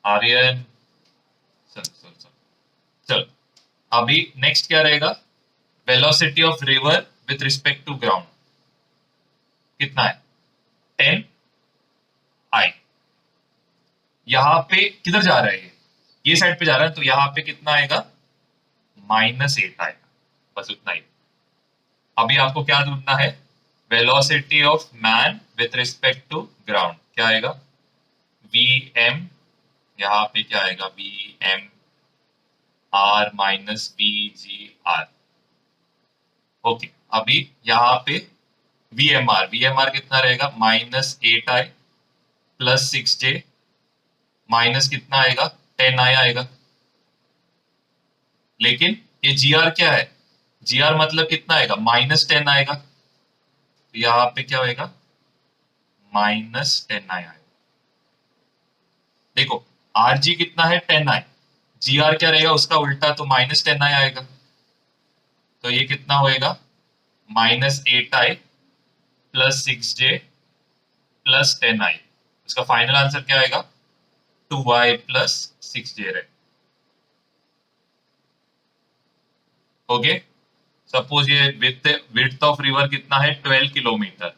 आर्यन, चल चल चल चल। अभी नेक्स्ट क्या रहेगा, velocity of river with respect to ground कितना है, 10I। यहाँ पे किधर जा रहा है, ये साइड पे जा रहा है, तो यहाँ पे कितना आएगा, -8 आएगा। बस उतना ही। अभी आपको क्या ढूंढना है, velocity of man with respect to ground क्या आएगा, Vm, यहाँ पे क्या आएगा, Vm r-VgR। ओके, अभी यहाँ पे वी एम आर कितना रहेगा, -8I प्लस 6J, माइनस कितना आएगा, 10I आएगा। लेकिन ये जी आर क्या है, जी आर मतलब कितना आएगा, -10 आएगा। तो यहाँ पे क्या होएगा, -10I आएगा। देखो आर जी कितना है, 10I, जी आर क्या रहेगा उसका उल्टा, तो -10I आएगा। तो ये कितना होएगा, -8I plus 6J plus 10I। उसका फाइनल आंसर क्या आएगा, 2I प्लस 6J रहेगा। ओके, सपोज ये विड्थ ऑफ रिवर कितना है, 12 किलोमीटर।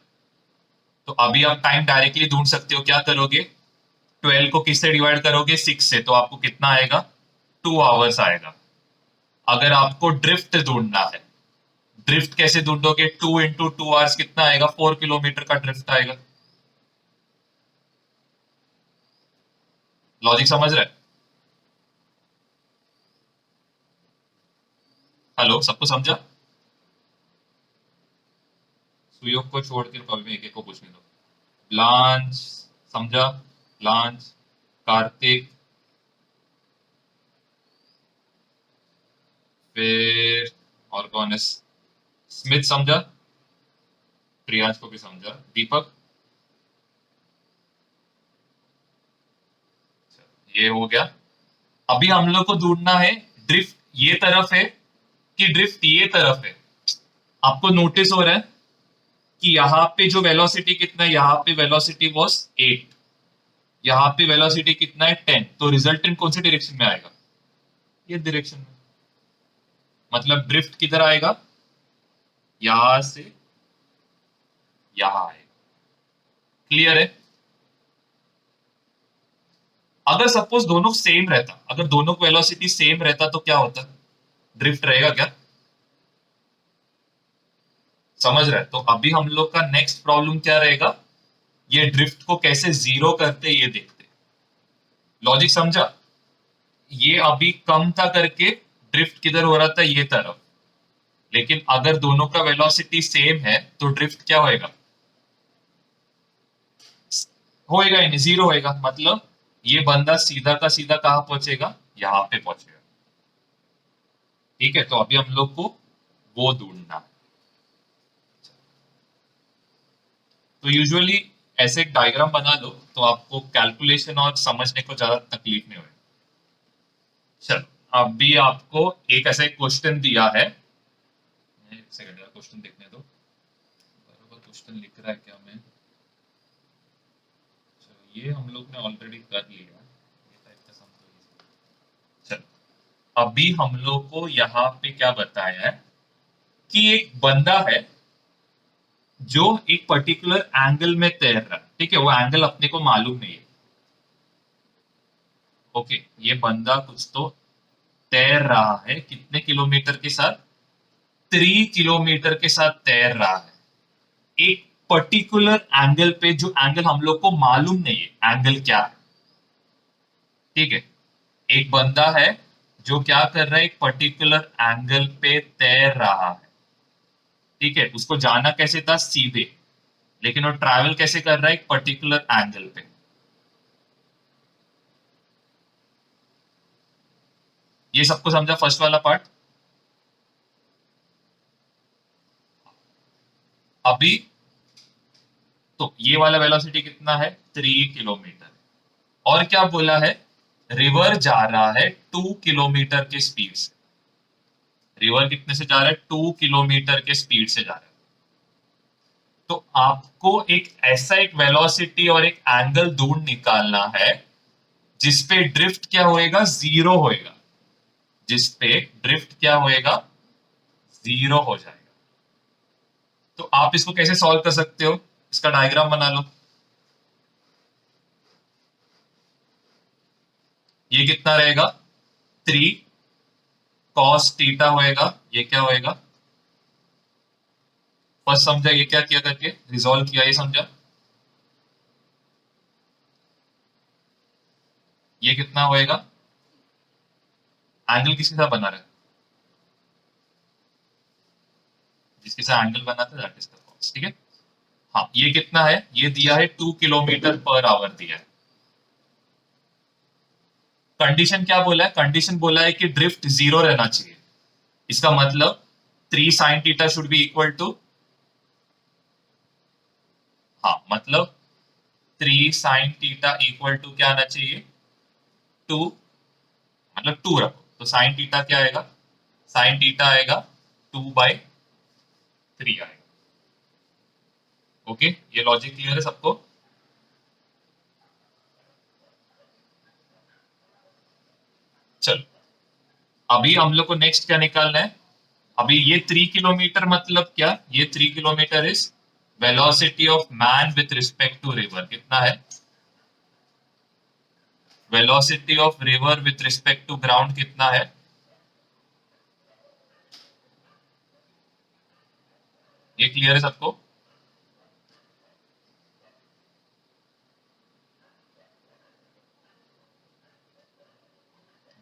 तो अभी आप टाइम डायरेक्टली ढूंढ सकते हो, क्या करोगे, 12 को किससे डिवाइड करोगे, 6 से, तो आपको कितना आएगा, 2 आवर्स आएगा। अगर आपको ड्रिफ्ट ढूंढना है, ड्रिफ्ट कैसे ढूंढोगे, 2 into 2 आवर्स कितना आएगा, 4 किलोमीटर का ड्रिफ्ट आएगा। लॉजिक समझ रहे हैं, हेलो सबको समझा। सुयोग को छोड़ के कभी एक एक को पूछने दो। लांच समझा, लांच, कार्तिक, फिर और कौन है, स्मिथ समझा, प्रियांश को भी समझा, दीपक, ये हो गया। अभी हम लोग को ढूंढना है, ड्रिफ्ट ये तरफ है कि ड्रिफ्ट ये तरफ है। आपको नोटिस हो रहा है कि यहाँ पे जो वेलोसिटी कितना है, यहाँ पे वेलोसिटी वॉज 8, यहाँ पे वेलोसिटी कितना है 10, तो रिजल्टेंट कौन से डायरेक्शन में आएगा, ये डायरेक्शन में। मतलब ड्रिफ्ट किधर आएगा, यहां से यहां आएगा। क्लियर है। अगर सपोज दोनों सेम रहता, अगर दोनों को वेलोसिटी सेम रहता तो क्या होता, ड्रिफ्ट रहेगा क्या, समझ रहे हैं। तो अभी हम लोग का नेक्स्ट प्रॉब्लम क्या रहेगा, ये ड्रिफ्ट को कैसे जीरो करते ये देखते। लॉजिक समझा। ये अभी कम था करके ड्रिफ्ट किधर हो रहा था, ये तरफ, लेकिन अगर दोनों का वेलोसिटी सेम है तो ड्रिफ्ट क्या होएगा? होएगा ही नहीं, जीरो होएगा। मतलब ये बंदा सीधा का सीधा कहाँ पहुंचेगा? यहाँ पे पहुंचेगा। ठीक है, तो अभी हम लोग को वो ढूंढना है। तो यूजुअली ऐसे एक डायग्राम बना लो तो आपको कैलकुलेशन और समझने को ज्यादा तकलीफ नहीं होगी। चलो अभी आपको एक ऐसा क्वेश्चन दिया है, एक सेकंड यार, क्वेश्चन देखने दो, बराबर क्वेश्चन लिख रहा है क्या मैं? चलो ये हम लोग ने ऑलरेडी कर लिया ये टाइप का सम तो चलो अभी हम लोग को यहाँ पे क्या बताया है कि एक बंदा है जो एक पर्टिकुलर एंगल में तैर रहा है। ठीक है, वो एंगल अपने को मालूम नहीं है। ओके, ये बंदा कुछ तो तैर रहा है, कितने किलोमीटर के साथ? 3 किलोमीटर के साथ तैर रहा है एक पर्टिकुलर एंगल पे, जो एंगल हम लोग को मालूम नहीं है एंगल क्या है। ठीक है, एक बंदा है जो क्या कर रहा है, एक पर्टिकुलर एंगल पे तैर रहा है। ठीक है, उसको जाना कैसे था? सीधे। लेकिन वो ट्रैवल कैसे कर रहा है? एक पर्टिकुलर एंगल पे। ये सबको समझा फर्स्ट वाला पार्ट? अभी तो ये वाला वेलोसिटी कितना है? 3 किलोमीटर। और क्या बोला है? रिवर जा रहा है 2 किलोमीटर के स्पीड से। रिवर कितने से जा रहा है? 2 किलोमीटर के स्पीड से जा रहा है। तो आपको एक ऐसा एक वेलोसिटी और एक एंगल ढूंढ निकालना है जिसपे ड्रिफ्ट क्या होएगा? जीरो होएगा। जिसपे ड्रिफ्ट क्या होएगा? जीरो हो जाएगा। तो आप इसको कैसे सॉल्व कर सकते हो? इसका डायग्राम बना लो। ये कितना रहेगा? 3 cos थीटा होएगा। ये क्या होएगा? फर्स्ट समझा ये क्या किया करके रिजॉल्व किया, ये समझा? ये कितना होएगा? एंगल किसके साथ बना रहा है? जिसके साथ एंगल बना था दैट इज द cos। ठीक है, हाँ ये कितना है? ये दिया है 2 किलोमीटर पर आवर दिया है। कंडीशन क्या बोला है? कंडीशन बोला है कि ड्रिफ्ट जीरो रहना चाहिए। इसका मतलब 3 sin theta should be equal to, हाँ मतलब 3 sin थीटा इक्वल टू क्या आना चाहिए? 2, मतलब 2 रखो तो साइन थीटा क्या आएगा? साइन थीटा आएगा 2/3 आएगा। ओके, ये लॉजिक क्लियर है सबको? चलो अभी हम लोग को नेक्स्ट क्या निकालना है? अभी ये 3 किलोमीटर मतलब क्या? ये 3 kilometre is velocity of man with respect to river. कितना है? Velocity of river with respect to ground कितना है? ये क्लियर है सबको?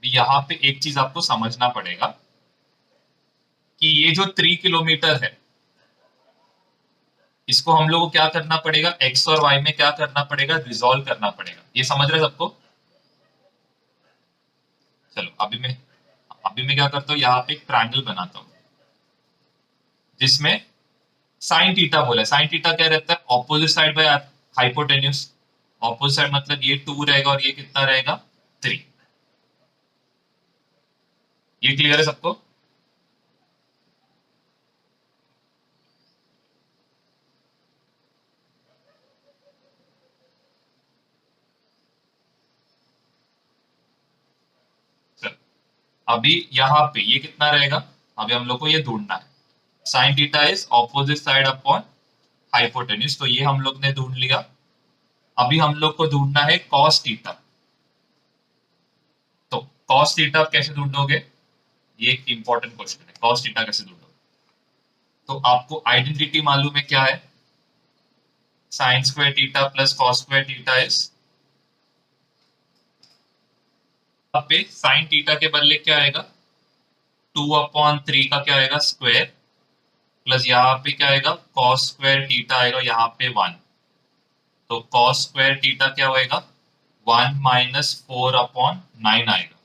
यहाँ पे एक चीज आपको समझना पड़ेगा कि ये जो 3 किलोमीटर है इसको हम लोग को क्या करना पड़ेगा? एक्स और वाई में क्या करना पड़ेगा? रिजॉल्व करना पड़ेगा। ये समझ रहे सबको? चलो अभी मैं क्या करता हूँ, यहाँ पे एक ट्रायंगल बनाता हूँ जिसमें साइन थीटा बोला है। साइन थीटा क्या रहता है? Opposite side by hypotenuse. Opposite side मतलब ये 2 रहेगा और ये कितना रहेगा? 3। ये क्लियर है सबको? चलो अभी यहाँ पे ये कितना रहेगा? अभी हम लोग को ये ढूंढना है। Sine theta is opposite side upon hypotenuse, तो ये हम लोग ने ढूंढ लिया। अभी हम लोग को ढूंढना है कॉस थीटा। तो कॉस थीटा आप कैसे ढूंढोगे? ये एक इंपॉर्टेंट क्वेश्चन है, कॉस थीटा कैसे ढूंढोगे? तो आपको आइडेंटिटी मालूम है क्या है? Sine square theta plus cos square theta is, पे साइन थीटा के बदले क्या आएगा? 2/3 का क्या आएगा? स्क्वायर प्लस यहाँ पे क्या आएगा, कॉस स्क्वायर थीटा आएगा यहाँ पे 1, तो कॉस स्क्वायर थीटा क्या होएगा, 1 - 4/9 आएगा,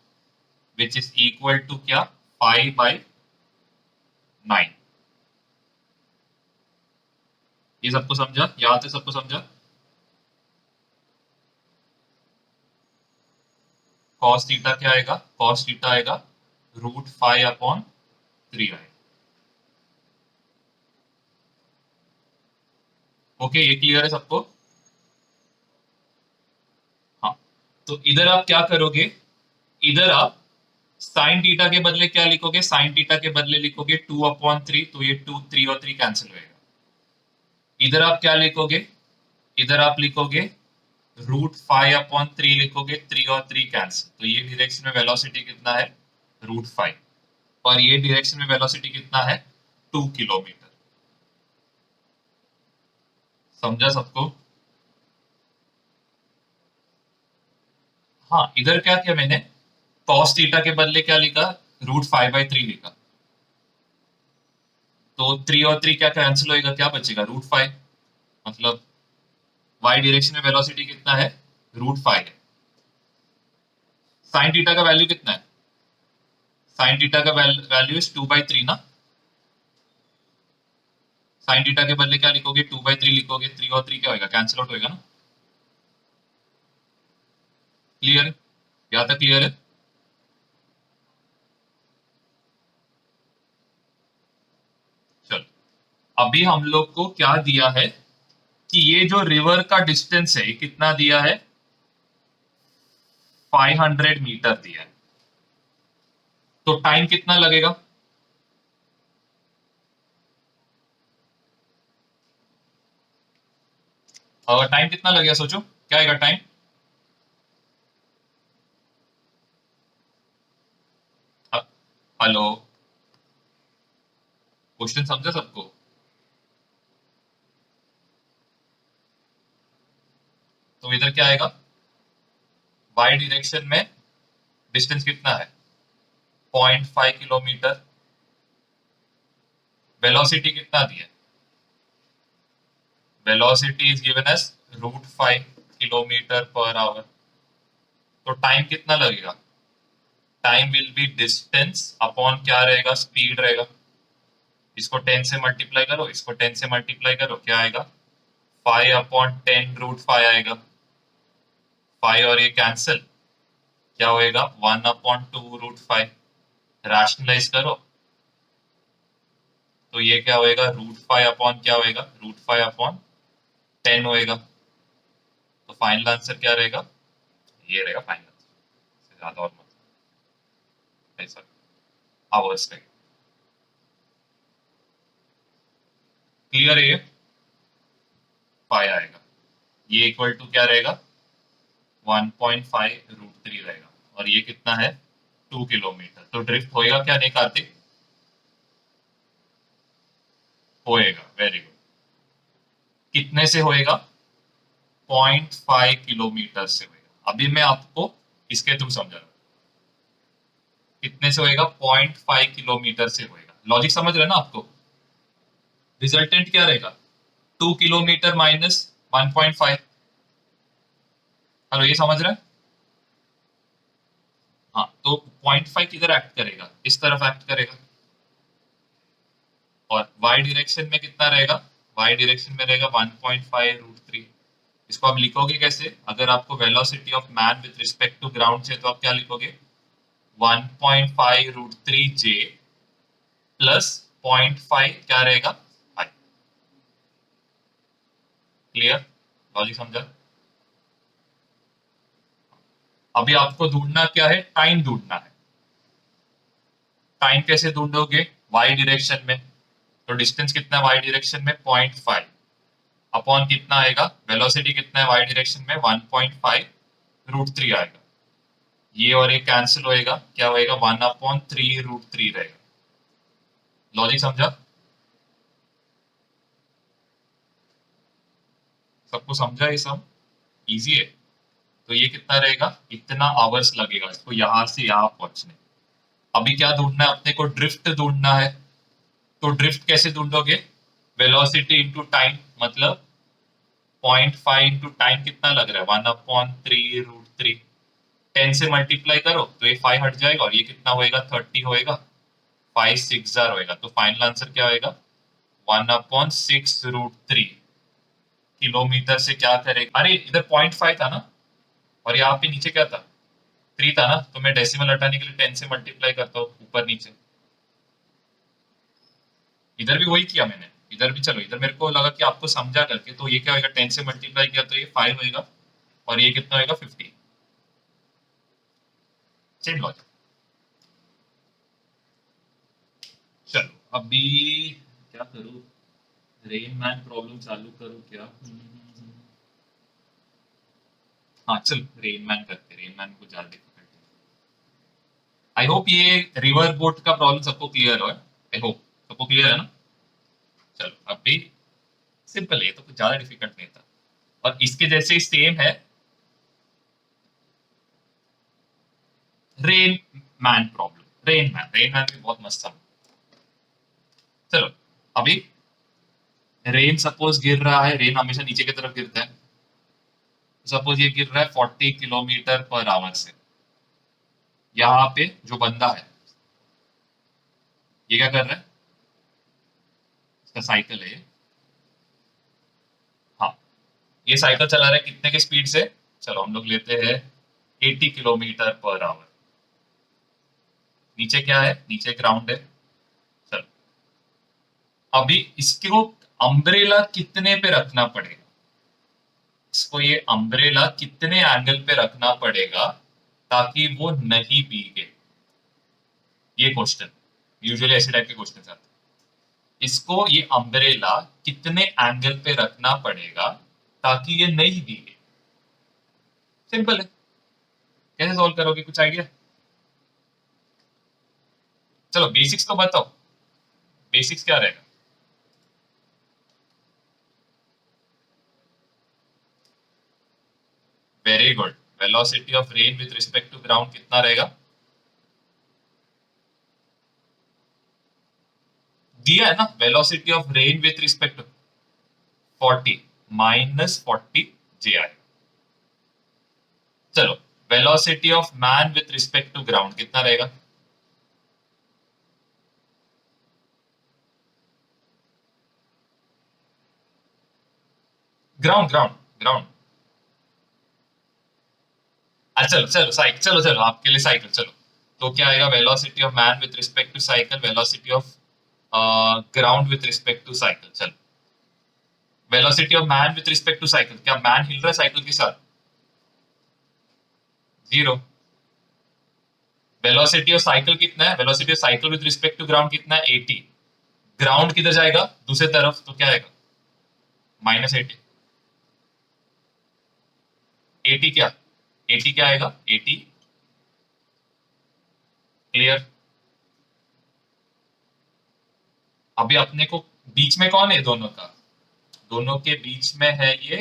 विच इज इक्वल टू क्या, 5/9। ये सबको समझा, यहाँ से सबको समझा। कॉस थीटा क्या आएगा, कॉस थीटा आएगा √5/3 आएगा। ओके, ये क्लियर है सबको। हाँ, तो इधर आप क्या करोगे, इधर आप साइन थीटा के बदले क्या लिखोगे, साइन थीटा के बदले लिखोगे 2/3, तो ये 2, 3 और 3 कैंसिल होएगा। इधर आप क्या लिखोगे, इधर आप लिखोगे √5/3 लिखोगे, 3 और 3 कैंसिल, तो ये डायरेक्शन में वेलोसिटी कितना है, √5, और ये डायरेक्शन में वेलोसिटी कितना है, 2 किलोमीटर। समझा सबको। हाँ, इधर क्या किया मैंने, कॉस थीटा के बदले क्या लिखा, √5/3 लिखा, तो 3 और 3 क्या कैंसिल होएगा, क्या बचेगा, √5, मतलब वाई डायरेक्शन में वेलोसिटी कितना है, √5 है। साइन थीटा का वैल्यू कितना है, साइन थीटा का वैल्यू इज 2/3 ना, साइन थीटा के बदले क्या लिखोगे, 2/3 लिखोगे, 3 और 3 क्या होगा, कैंसिल आउट होएगा ना। क्लियर है, यहाँ तक क्लियर है। चलो, अभी हम लोग को क्या दिया है कि ये जो रिवर का डिस्टेंस है, ये कितना दिया है, 500 मीटर दिया है, तो टाइम कितना लगेगा, और टाइम कितना लगेगा, सोचो क्या आएगा टाइम। हेलो, क्वेश्चन समझा सबको। तो इधर क्या आएगा, वाई डायरेक्शन में डिस्टेंस कितना है, 0.5 किलोमीटर, वेलोसिटी कितना दिया, velocity is given as √5 km/h, तो टाइम कितना लगेगा, time will be distance upon क्या रहेगा, स्पीड रहेगा। इसको 10 से मल्टीप्लाई करो, इसको 10 से मल्टीप्लाई करो, क्या आएगा, 5/10 √5 आएगा, 5 और ये कैंसिल, क्या होएगा, 1/2 √5, रैशनलाइज करो, तो ये क्या होएगा, √5 अपॉन क्या होएगा, √5/10 होएगा, तो फाइनल आंसर क्या रहेगा, ये रहेगा फाइनल आंसर, ज्यादा और मत ऐसा आवर्स का। क्लियर है ये, पाई आएगा, ये इक्वल टू क्या रहेगा, 1.5 √3 रहेगा, और ये कितना है, 2 किलोमीटर। तो ड्रिफ्ट होएगा क्या, नहीं कार्तिक, होएगा, वेरी गुड। कितने से होएगा, 0.5 किलोमीटर से होएगा। अभी मैं आपको इसके थ्रू समझा रहा हूँ, कितने से होएगा, 0.5 किलोमीटर से होएगा। लॉजिक समझ रहे हैं ना आपको, रिजल्टेंट क्या रहेगा, 2 किलोमीटर माइनस 1.5। हेलो, ये समझ रहे हैं। हाँ, तो 0.5 किधर एक्ट करेगा, इस तरफ एक्ट करेगा, और y डायरेक्शन में कितना रहेगा, y डायरेक्शन में रहेगा 1.5 √3। इसको आप लिखोगे कैसे, अगर आपको velocity of man with respect to ground से, तो आप क्या लिखोगे, 1.5 √3 j प्लस 0.5 क्या रहेगा, i। क्लियर, लॉजिक समझा। अभी आपको ढूंढना क्या है, टाइम ढूंढना है। टाइम कैसे ढूंढोगे, वाई डायरेक्शन में, तो डिस्टेंस कितना है वाई डायरेक्शन में, 0.5 अपॉन कितना आएगा, वेलोसिटी कितना है वाई डायरेक्शन में, 1.5 √3 आएगा, ये और ये कैंसिल होएगा, क्या होएगा, 1/3 √3 रहेगा। लॉजिक समझा, सबको समझा, ये सब इजी है। तो ये कितना रहेगा, इतना आवर्स लगेगा इसको यहां से यहां पहुंचने। अभी क्या ढूंढना है अपने को, ड्रिफ्ट ढूंढना है। तो ड्रिफ्ट कैसे ढूंढोगे? वेलोसिटी इंटू टाइम, मतलब 0.5 इंटू टाइम कितना लग रहा है? 1/3√3। 10 से मल्टीप्लाई करो तो ये 5 हट जाएगा और ये कितना होएगा? 30 होएगा। 5 6 होएगा, तो फाइनल आंसर क्या होएगा? 1/6√3 किलोमीटर से क्या करेगा? अरे इधर 0.5 था ना, और यहाँ पे नीचे क्या था? 3 था ना, तो मैं डेसिमल हटाने के लिए 10 से मल्टीप्लाई करता हूँ ऊपर नीचे। इधर भी वही किया मैंने, इधर भी। चलो इधर मेरे को लगा कि आपको समझा करके, तो ये क्या होगा? 10 से मल्टीप्लाई किया तो ये 5 होएगा, और ये कितना होएगा? 50। Same logic. चलो अभी क्या करूँ? रेन मैन प्रॉब्लम चालू करूँ क्या? हाँ चल, रेन मैन करते। रेन मैन को ज्यादा डिफिकल्ट। आई होप ये रिवर बोट का प्रॉब्लम सबको क्लियर हो। आई होप सबको क्लियर है ना? चलो अभी सिंपल है, तो कुछ ज्यादा डिफिकल्ट नहीं था। और इसके जैसे ही सेम है rain man problem. Rain man भी बहुत मस्त था। चलो अभी रेन सपोज गिर रहा है। रेन हमेशा नीचे की तरफ गिरता है। सपोज ये गिर रहा है 40 किलोमीटर पर आवर से। यहाँ पे जो बंदा है ये क्या कर रहा है? इसका साइकिल है ये। हाँ, ये साइकिल चला रहा है कितने के स्पीड से? चलो हम लोग लेते हैं 80 किलोमीटर पर आवर। नीचे क्या है? नीचे ग्राउंड है। चलो अभी इसको अम्ब्रेला कितने पे रखना पड़ेगा? इसको ये अम्ब्रेला कितने एंगल पे रखना पड़ेगा ताकि वो नहीं भीगे? ये क्वेश्चन यूजुअली ऐसे टाइप के क्वेश्चन आते हैं। इसको ये अम्ब्रेला कितने एंगल पे रखना पड़ेगा ताकि ये नहीं भीगे? सिंपल है। कैसे सॉल्व करोगे? कुछ आइडिया? चलो बेसिक्स तो बताओ। बेसिक्स क्या रहेगा? Very good. Velocity of rain with respect to ground कितना रहेगा? दिया है ना, velocity of rain with respect to 40 -40 ji। चलो velocity of man with respect to ground कितना रहेगा? Ground ground ground. चलो चलो साइकिल, चलो चलो आपके लिए साइकिल। चलो तो क्या आएगा? Velocity of man with respect to cycle, velocity of ground with respect to cycle. चलो velocity of man with respect to cycle, क्या मैन हिल रहा है साइकिल के साथ? जीरो। वेलोसिटी ऑफ साइकिल कितना है? Velocity of cycle with respect to ground कितना है? 80। ग्राउंड किधर जाएगा? दूसरे तरफ, तो क्या आएगा? -80। 80 क्या? 80 क्या आएगा? 80। क्लियर? अभी अपने को बीच में कौन है दोनों का? दोनों के बीच में है ये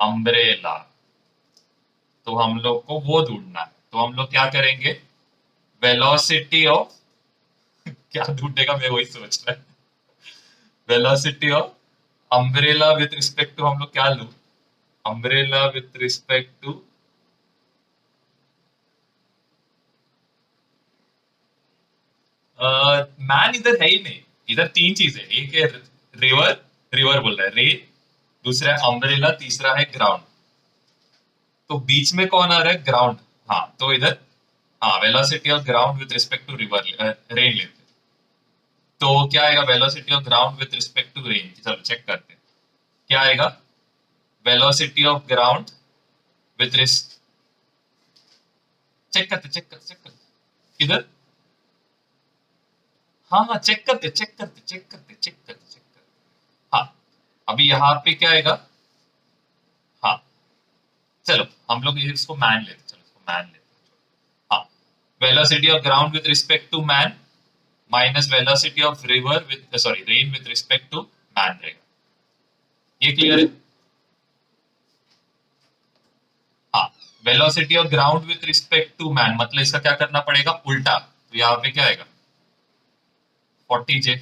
अम्ब्रेला। तो हम लोग को वो ढूंढना है। तो हम लोग क्या करेंगे? वेलोसिटी ऑफ क्या ढूंढेगा, मैं वही सोच रहा हूँ। Velocity of umbrella with respect to, हम लोग क्या लू? Umbrella with respect to man. इधर है ही नहीं। इधर तीन चीज है। एक है रिवर, रिवर बोल रहा है रेन। दूसरा है अम्ब्रेला, तीसरा है ग्राउंड। तो बीच में कौन आ रहा है? ग्राउंड। हाँ तो इधर, हाँ velocity of ground with respect to river, rain लेते हैं। तो क्या आएगा? Velocity of ground with respect to rain. चलो चेक करते हैं क्या आएगा। वेलोसिटी ऑफ ग्राउंड विथ रिस चेक करते किधर। हाँ हाँ चेक करते। हाँ अभी यहाँ पे क्या आएगा? हाँ चलो हम लोग इसको मैन लेते, चलो इसको मैन लेते। हाँ, velocity of ground with respect to man minus velocity of river with, sorry, rain with respect to man रहेगा। ये क्लियर है? हाँ, velocity of ground with respect to man, मतलब इसका क्या करना पड़ेगा? उल्टा। तो यहाँ पे क्या आएगा? 40j।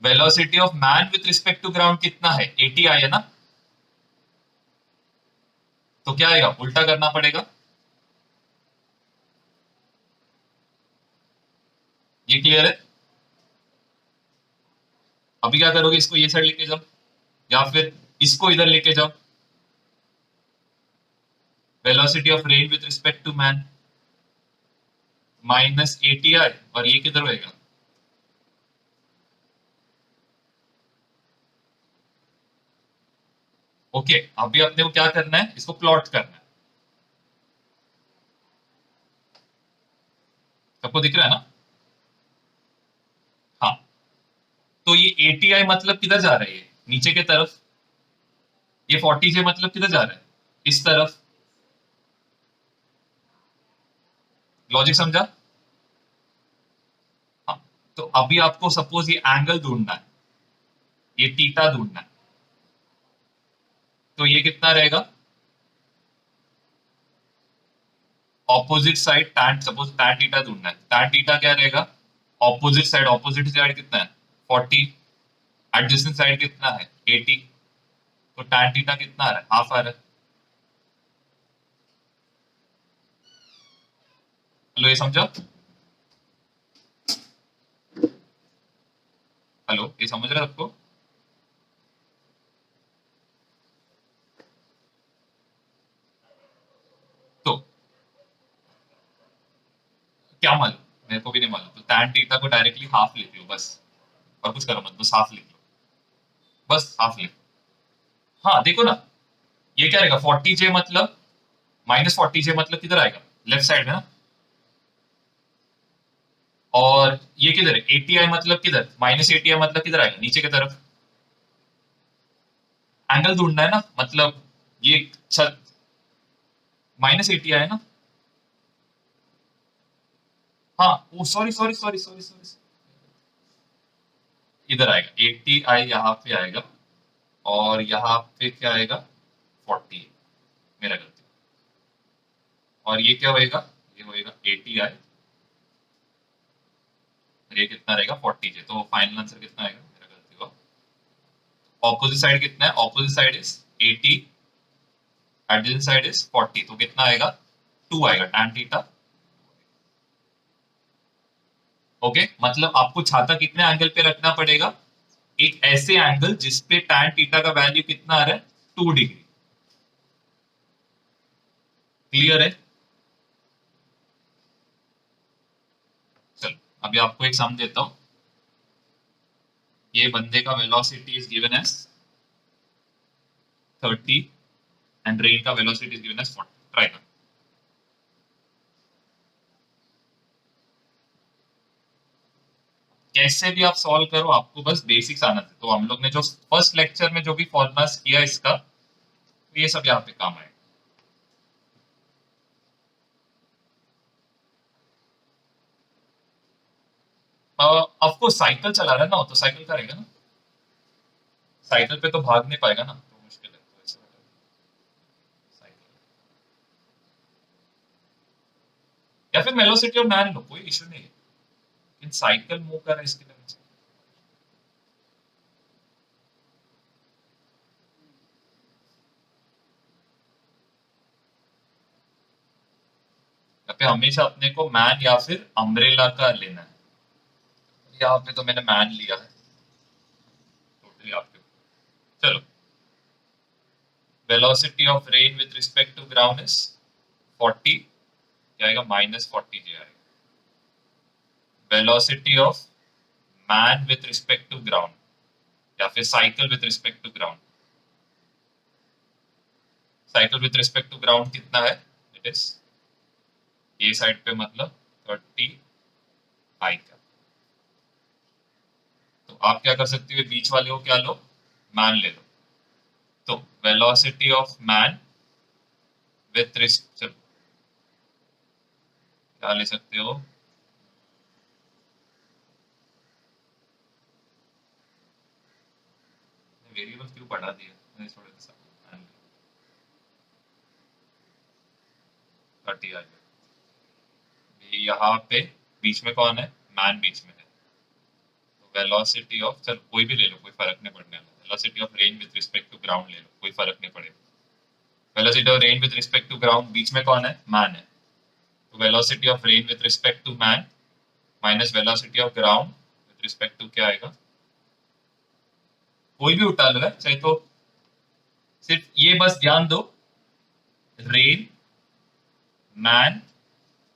Velocity of man with respect to ground कितना है, 80 है ना, तो क्या आएगा, उल्टा करना पड़ेगा। ये क्लियर है। अभी क्या करोगे, इसको ये साइड लेके जाओ या फिर इसको इधर लेके जाओ। Velocity of rain with respect to man -80 और ये किधर होएगा, ओके। अभी अपने को क्या करना है, इसको प्लॉट करना है। सबको दिख रहा है ना। हाँ, तो ये 80 मतलब किधर जा रहा है, ये नीचे की तरफ। ये 40j मतलब किधर जा रहा है, इस तरफ। लॉजिक समझा। हाँ, तो अभी आपको सपोज ये एंगल ढूंढना है, ये थीटा ढूंढना है, तो ये कितना रहेगा, opposite side tan, suppose tan theta ढूंढना है, टैन थीटा क्या रहेगा, ऑपोजिट साइड कितना है 40, एडजेसेंट साइड कितना है 80, तो टैन थीटा कितना आ रहा है, हाफ आ रहा है। हेलो, ये समझा। हेलो, ये समझ रहे हो सबको। तो क्या मालूम, मेरे को भी नहीं मालूम, तो टैन थीटा को डायरेक्टली हाफ लेते हो बस, और कुछ करो मत, बस हाफ लिख लो, बस हाफ लिख। हाँ देखो ना, ये क्या रहेगा 40j मतलब, -40j मतलब किधर आएगा, लेफ्ट साइड में ना। और ये किधर है 80 मतलब किधर, -80 मतलब किधर आएगा, नीचे की तरफ। एंगल ढूंढना है ना, मतलब ये -80 है ना। हाँ, oh sorry sorry sorry sorry sorry, इधर आएगा 80 यहाँ पे आएगा, और यहाँ पे क्या आएगा 40, मेरा गलती। और ये क्या होएगा, ये होएगा 80 और ये कितना रहेगा 40j, तो फाइनल आंसर कितना आएगा, मेरा गलती हुआ। ऑपोजिट साइड कितना है, opposite side is 80, adjacent side is 40, तो कितना आएगा 2 आएगा tan थीटा। ओके, मतलब आपको छाता कितने एंगल पे रखना पड़ेगा, एक ऐसे एंगल जिसपे tan थीटा का वैल्यू कितना आ रहा है 2 डिग्री। क्लियर है। चलो, अभी आपको एक सम देता हूं। ये बंदे का velocity is given as 30 and rain का velocity is given as 40। Try कर। कैसे भी आप सॉल्व करो, आपको बस बेसिक्स आना चाहिए। तो हम लोग ने जो फर्स्ट लेक्चर में जो भी फॉर्मुलास किया इसका, तो ये सब यहाँ पे काम आएगा। आपको साइकिल चला रहा है ना, तो साइकिल करेगा ना, साइकिल पे तो भाग नहीं पाएगा ना, तो मुश्किल है, तो ऐसे साइकिल या फिर वेलोसिटी और मैन लो, कोई इशू नहीं है, लेकिन साइकिल मूव कर रहा है इसके लिए मुझे। यहाँ पे हमेशा अपने को मैन या फिर अम्ब्रेला का लेना है। यहाँ पे तो मैंने मैन लिया है टोटली आपके। चलो, velocity of rain with respect to ground is 40, क्या आएगा -40j आएगा। Velocity of man with respect to ground या फिर cycle with respect to ground, cycle with respect to ground कितना है, इट इज ये साइड पे मतलब 30 का। तो आप क्या कर सकते हो, बीच वाले को क्या लो, मैन ले लो। तो velocity of man with respect, क्या ले सकते हो, वेरिएबल क्यों बढ़ा दिया मैंने, थोड़े सा 30 आ गया। यहाँ पे बीच में कौन है, मैन बीच में है, तो वेलोसिटी ऑफ, चल कोई भी ले लो, कोई फर्क नहीं पड़ने वाला, velocity of rain with respect to ground ले लो, कोई फर्क नहीं पड़ेगा। Velocity of rain with respect to ground, बीच में कौन है, मैन है, तो velocity of rain with respect to man minus velocity of ground with respect to क्या आएगा, कोई भी उठा लो है चाहे, तो सिर्फ ये बस ध्यान दो, रेन, मैन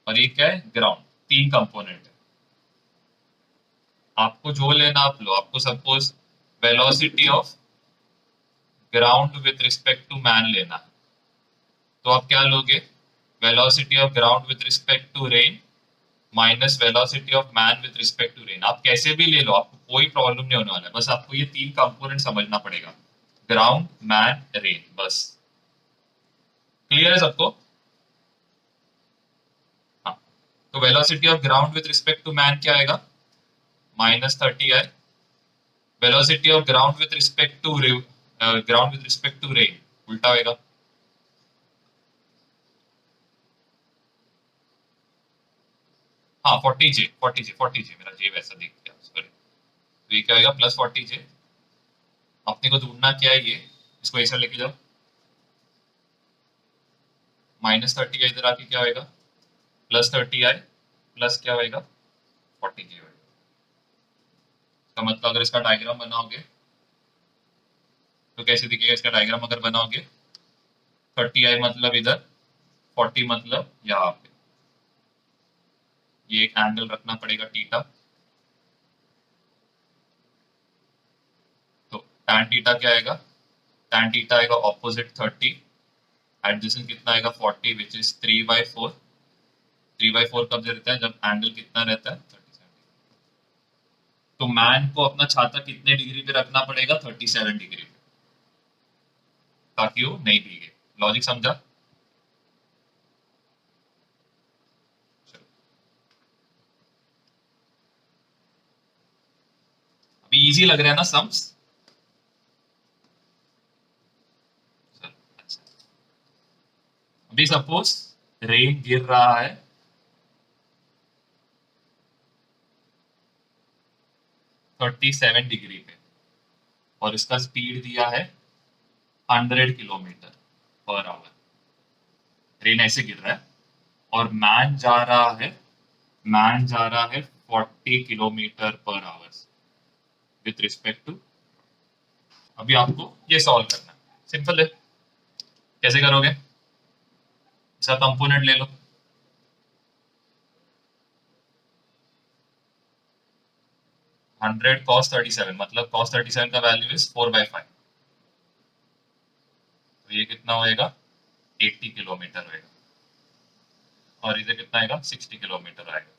और ये क्या है, ग्राउंड, तीन कंपोनेंट है। आपको जो लेना आप लो, आपको suppose velocity of ground with respect to man लेना है, तो आप क्या लोगे, velocity of ground with respect to rain minus velocity of man with respect to rain. आप कैसे भी ले लो, आपको कोई प्रॉब्लम नहीं होने वाला है, बस आपको ये तीन कंपोनेंट समझना पड़ेगा, ग्राउंड, मैन, रेन, बस। क्लियर है सबको? हाँ, तो velocity of ground with respect to man क्या आएगा, -30 है। Velocity of ground with respect to ground with respect to rain उल्टा होएगा, हाँ 40 जे, 40 जे मेरा जे वैसा दिख गया, सॉरी, तो ये क्या होगा, +40 जे। अपने को ढूंढना क्या है, ये इसको ऐसा लेके जाओ, -30 इधर आके क्या होएगा, +30 प्लस क्या होएगा, 40 जे होएगा। इसका मतलब अगर इसका डायग्राम बनाओगे तो कैसे दिखेगा, इसका डायग्राम अगर बनाओगे, 30 मतलब इधर, 40 मतलब यहाँ पे, ये एक एंगल रखना पड़ेगा थीटा, तो tan थीटा क्या आएगा, tan थीटा आएगा ऑपोजिट 30, एडजेसेंट कितना आएगा 40, विच इज 3/4। 3/4 कब रहता है, जब एंगल कितना रहता है 37। तो मैन को अपना छाता कितने डिग्री पे रखना पड़ेगा, 37 डिग्री पे, ताकि वो नहीं भीगे। लॉजिक समझा? चलो, अभी इजी लग रहा है ना सम्स? अच्छा, अभी सपोज रेन गिर रहा है 37 डिग्री पे, और इसका स्पीड दिया है 100 किलोमीटर पर आवर। ट्रेन ऐसे गिर रहा है और मैन जा रहा है 40 kilometre per hour with respect to. अभी आपको ये सॉल्व करना है, सिंपल है। कैसे करोगे, इसका कंपोनेंट ले लो, 100 cos 37 मतलब cos 37 का वैल्यू इज 4/5, तो ये कितना होएगा, 80 किलोमीटर होएगा, और इधर कितना आएगा, 60 किलोमीटर आएगा।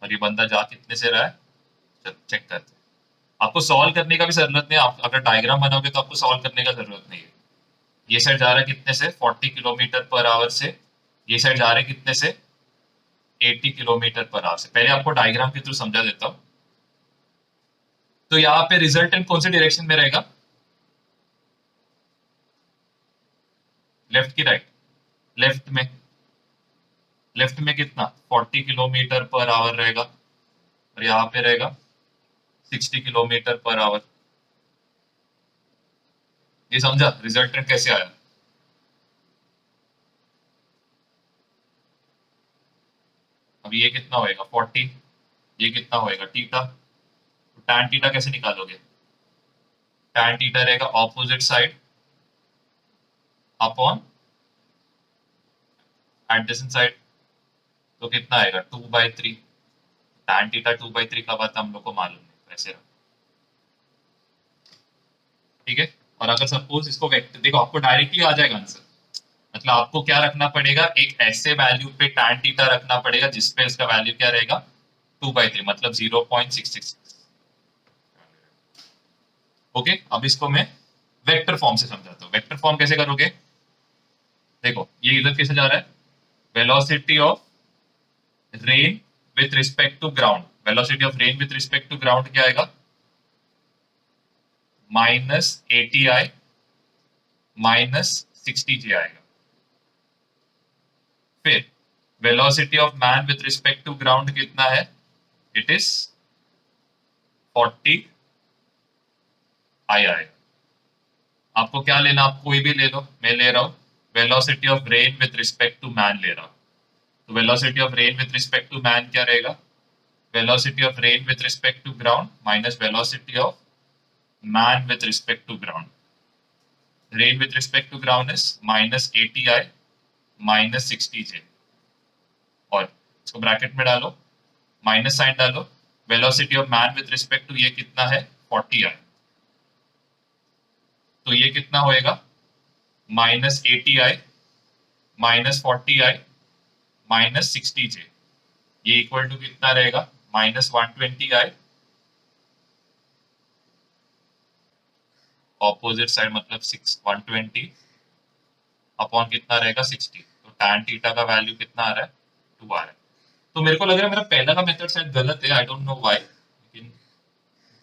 और ये बंदा जा कितने से रहा है, चेक करते हैं। आपको सॉल्व करने का भी जरूरत नहीं है, आप अगर डायग्राम बनाओगे तो आपको सॉल्व करने का जरूरत नहीं है। ये साइड जा रहा है कितने से, 40 किलोमीटर पर आवर से, ये साइड जा रहे कितने से, 80 किलोमीटर पर आवर से। पहले आपको डायग्राम के थ्रू समझा देता हूँ। तो यहाँ पे रिजल्टेंट कौन से डायरेक्शन में रहेगा, लेफ्ट की राइट, लेफ्ट में, लेफ्ट में कितना 40 किलोमीटर पर आवर रहेगा, और यहाँ पे रहेगा 60 किलोमीटर पर आवर। ये समझा रिजल्टेंट कैसे आया? अब ये कितना होएगा 40, ये कितना होएगा थीटा, तो tan थीटा कैसे निकालोगे, tan थीटा रहेगा opposite side upon adjacent side, तो कितना आएगा 2/3। tan थीटा 2/3 का बात हम लोग को मालूम है, वैसे रहा, ठीक है। और अगर सपोज इसको वेक्टर देखो, आपको डायरेक्टली आ जाएगा आंसर, मतलब आपको क्या रखना पड़ेगा, एक ऐसे वैल्यू पे tan थीटा रखना पड़ेगा जिसपे इसका वैल्यू क्या रहेगा 2/3 मतलब 0.666। ओके, अब इसको मैं वेक्टर फॉर्म से समझाता हूँ। वेक्टर फॉर्म कैसे करोगे, देखो ये इधर कैसे जा रहा है, velocity of rain with respect to ground, velocity of rain with respect to ground क्या आएगा, -80I -60J आएगा। फिर velocity of man with respect to ground कितना है? इट इज 40 आई आएगा। आपको क्या लेना, आप कोई भी ले लो, मैं ले रहा हूं velocity of rain with respect to man ले रहा हूं। तो velocity of rain with respect to man क्या रहेगा? Velocity of rain with respect to ground minus velocity of man with respect to ground. Rain with respect to ground is minus 80 i minus 60 j, और इसको bracket में डालो, minus sign डालो। Velocity of man with respect to ये कितना है? 40 आई। तो ये कितना होएगा? Minus 80 i minus 40 I minus 60 जे, ये इक्वल टू कितना रहेगा? माइनस 120 आई, ऑपोजिट साइड मतलब 120 अपॉन कितना रहेगा? 60। तो tan थीटा का वैल्यू कितना आ रहा है? 2 आ रहा है। तो मेरे को लग रहा है मेरा पहला का मेथड शायद गलत है, आई डोंट नो व्हाई, लेकिन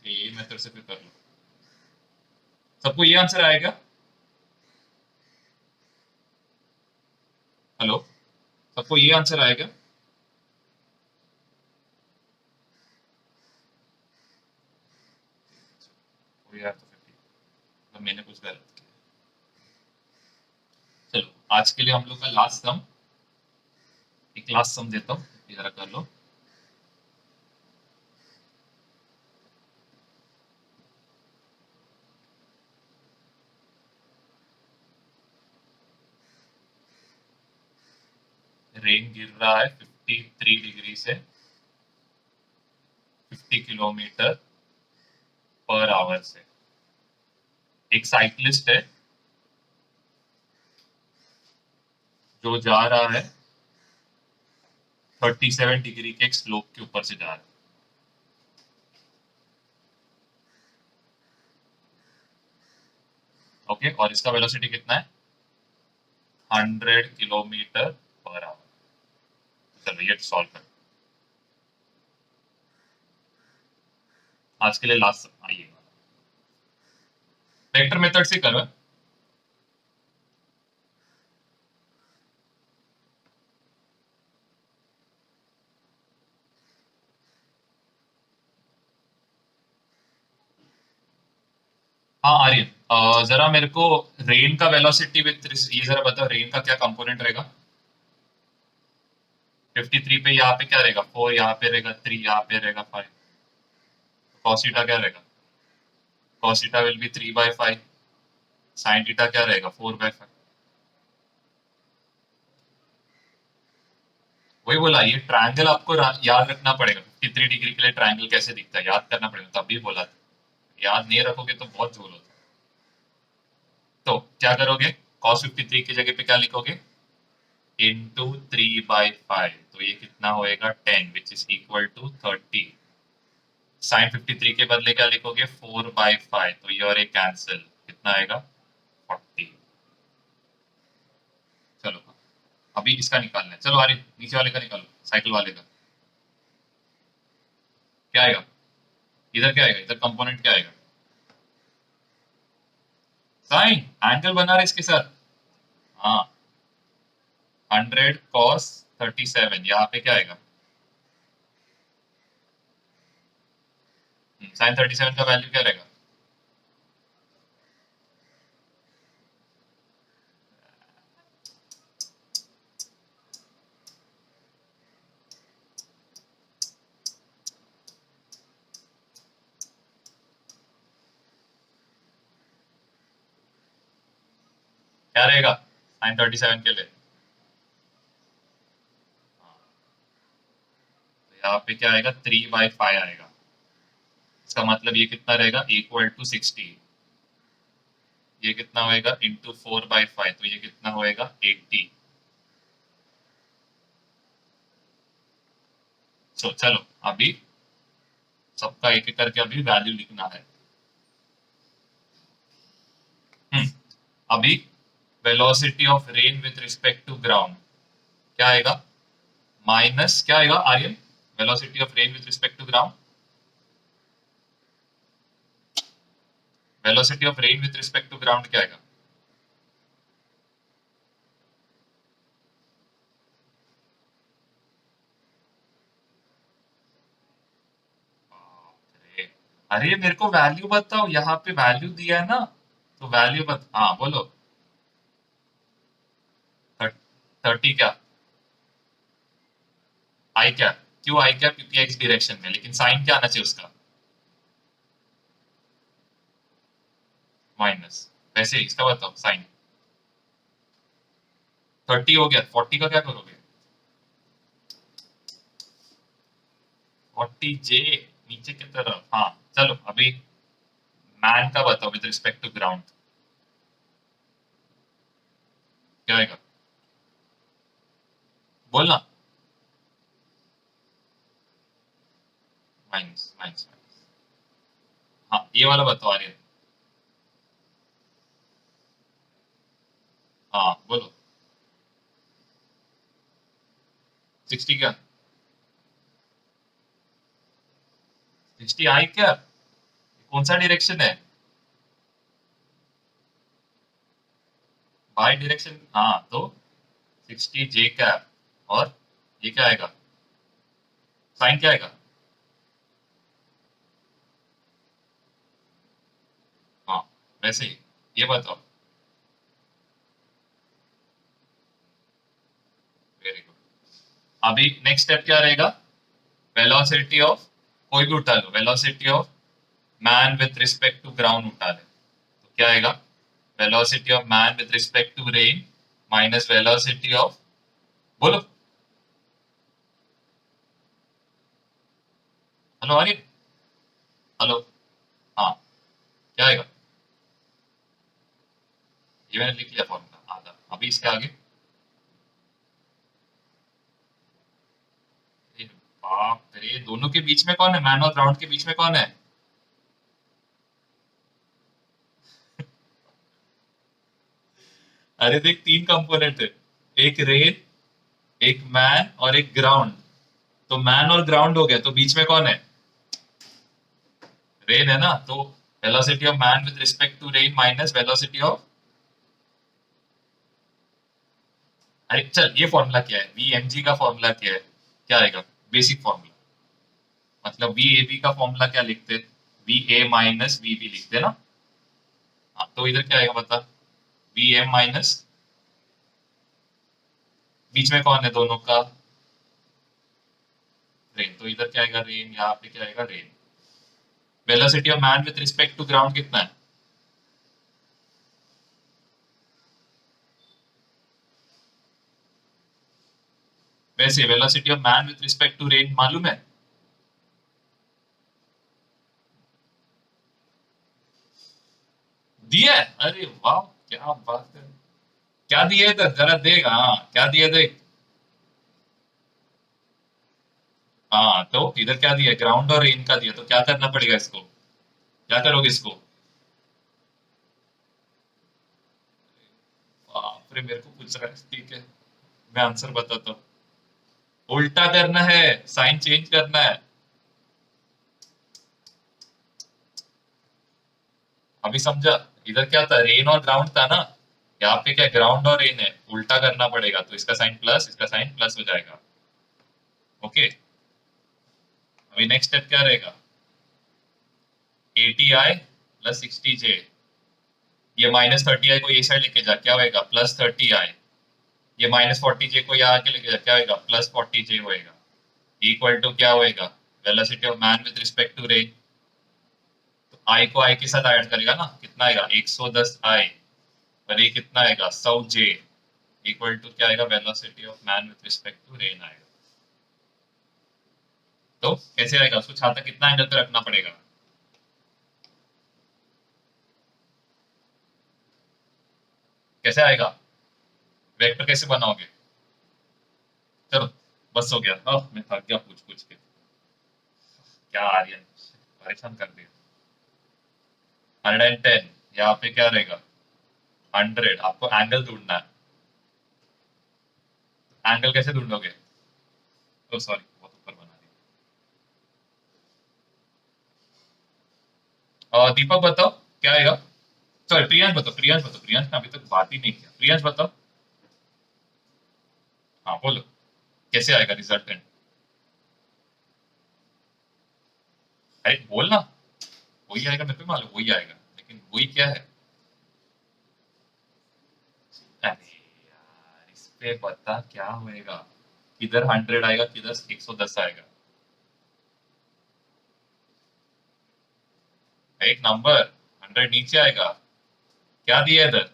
ये मेथड से फिर कर लो। सबको ये आंसर आएगा? हेलो, सबको ये आंसर आएगा? तो यार तो फिर ठीक, मतलब मैंने कुछ गलत किया। चलो आज के लिए हम लोग का लास्ट सम, एक लास्ट सम देता हूँ, जरा कर लो। रेन गिर रहा है 53 डिग्री से 50 किलोमीटर पर आवर से। एक साइकिलिस्ट है जो जा रहा है 37 डिग्री के एक स्लोप के ऊपर से जा रहा है। ओके, और इसका वेलोसिटी कितना है? 100 किलोमीटर पर आवर। चलो ये सॉल्व कर, आज के लिए लास्ट आइए, वेक्टर मेथड से करो। हाँ आर्यन, जरा मेरे को रेन का वेलोसिटी विथ ये जरा बताओ, रेन का क्या कंपोनेंट रहेगा? 53 पे यहाँ पे क्या रहेगा? 4 यहाँ पे रहेगा, 3 यहाँ पे रहेगा, 5। cos थीटा क्या रहेगा? cos theta will be 3/5। sin theta क्या रहेगा? 4/5। वही बोला, ये ट्रायंगल आपको याद रखना पड़ेगा। 53 डिग्री के लिए ट्रायंगल कैसे दिखता है याद करना पड़ेगा, तभी बोला था। याद नहीं रखोगे तो बहुत झोल होता है। तो क्या करोगे? cos 53 की जगह पे क्या लिखोगे? इंटू 3/5, तो ये कितना होएगा? 10, which is equal to 30। Sine 53 के बदले क्या लिखोगे? 4/5, तो ये और एक कैंसिल, कितना आएगा? 40। चलो अभी इसका निकालना है। चलो अरे नीचे वाले का निकालो, साइकिल वाले का क्या आएगा? इधर क्या आएगा? इधर कंपोनेंट क्या आएगा? साइन, एंगल बना रहे इसके साथ। हाँ, 100 cos 37, यहाँ पे क्या आएगा? साइन 37 का वैल्यू क्या रहेगा? क्या रहेगा साइन 37 के लिए? तो यहाँ पे क्या आएगा? 3/5 आएगा। इसका मतलब ये कितना रहेगा? Equal to 60। ये कितना होएगा? इंटू 4/5, तो ये कितना होएगा? 80। सो चलो अभी सबका एक एक करके अभी वैल्यू लिखना है। अभी velocity of rain with respect to ground क्या आएगा? माइनस क्या आएगा Aryan? Velocity of rain with respect to ground, velocity of rain with respect to ground क्या आएगा? अरे मेरे को वैल्यू बताओ, यहाँ पे वैल्यू दिया है ना, तो वैल्यू हाँ बोलो। 30 क्या? आई क्या? क्यों आई क्या? क्योंकि एक्स डायरेक्शन में, लेकिन साइन क्या आना चाहिए उसका? माइनस। वैसे इसका बताओ साइन। 30 हो गया, 40 का क्या करोगे? 40 जे नीचे की तरफ, हाँ चलो अभी मैन का बताओ विद रिस्पेक्ट टू ग्राउंड, क्या आएगा? बोलना। Minus minus minus. हाँ ये वाला बताओ आर्यन। हाँ बोलो। 60 क्या? 60 आई क्या? कौन सा डायरेक्शन है? बाई डायरेक्शन, हाँ तो 60 जे कैप। और ये क्या आएगा? साइन क्या आएगा? हाँ वैसे ही। ये बताओ। Very good. अभी नेक्स्ट स्टेप क्या रहेगा? वेलोसिटी ऑफ, कोई भी उठा लो, velocity of man with respect to ground उठा ले, तो क्या आएगा? Velocity of man with respect to rain minus velocity of, बोलो। हेलो अनिल। हेलो। हाँ क्या आएगा? ये मैंने लिख लिया फॉर्मूला आधा, अभी इसके आगे। अरे बाप रे, दोनों के बीच में कौन है? मैन और ग्राउंड के बीच में कौन है? अरे देख, तीन कंपोनेंट है, एक रेन, एक मैन और एक ग्राउंड। तो मैन और ग्राउंड हो गया, तो बीच में कौन है? रेन है ना, तो velocity of man with respect to rain minus velocity of, अरे चल ये फॉर्मूला क्या है, वी एम जी का फॉर्मूला क्या है? क्या आएगा? बेसिक फॉर्मूला, मतलब वी ए बी का फॉर्मूला क्या लिखते? V A minus V B लिखते ना। हाँ तो इधर क्या आएगा बता? वी एम माइनस, बीच में कौन है दोनों का? रेन, तो इधर क्या आएगा? रेन, यहाँ पे क्या आएगा? Rain. Velocity of man with respect to ground कितना है? वैसे velocity of man with respect to rain मालूम है? दिया है? अरे वाह, क्या बात है। क्या दिया है इधर जरा देख, हाँ क्या दिया है देख। हाँ तो इधर क्या दिया है? ग्राउंड और रेन का दिया, तो क्या करना पड़ेगा इसको? क्या करोगे इसको? बाप रे, मेरे को पूछ रहा है, ठीक है मैं आंसर बताता हूँ। उल्टा करना है, साइन चेंज करना है। अभी समझा? इधर क्या था? रेन और ग्राउंड था ना, यहाँ पे क्या ग्राउंड और रेन है, उल्टा करना पड़ेगा, तो इसका साइन प्लस, इसका साइन प्लस हो जाएगा। ओके। अभी नेक्स्ट स्टेप क्या रहेगा? 80 आई प्लस 60 जे, ये -30 आई को ये साइड लेके जा, क्या होएगा? +30 आई। ये -40 जे को यहाँ आके लेके जा, क्या होएगा? +40 जे होएगा। इक्वल टू क्या होएगा? Velocity of man with respect to rain, तो आई को आई के साथ ऐड करेगा ना, कितना आएगा? 110 आई। और ये कितना आएगा? 100 जे। इक्वल टू क्या आएगा? Velocity of man with respect to rain आएगा। तो कैसे आएगा? उसको छाता कितना एंगल पे रखना पड़ेगा? कैसे आएगा? वेक्टर कैसे बनाओगे? चलो बस हो गया, मैं थक गया पूछ पूछ के। क्या आर्यन, परेशान कर दिया। 110, यहाँ पे क्या रहेगा? 100। आपको एंगल ढूंढना है। एंगल कैसे ढूंढोगे? ओ सॉरी, बहुत ऊपर बना दिया। दीपक बताओ क्या आएगा? सॉरी प्रियांश बताओ, प्रियांश बताओ, प्रियांश ने अभी तक बात ही नहीं किया, प्रियांश बताओ। हाँ बोलो, कैसे आएगा रिजल्टेंट? अरे बोल ना। वही आएगा, मेरे को मालूम वही आएगा, लेकिन वही क्या है? अरे यार, इस पे पता क्या होएगा? किधर 100 आएगा, किधर 110 आएगा? एक नंबर 100 नीचे आएगा। क्या दिया है इधर?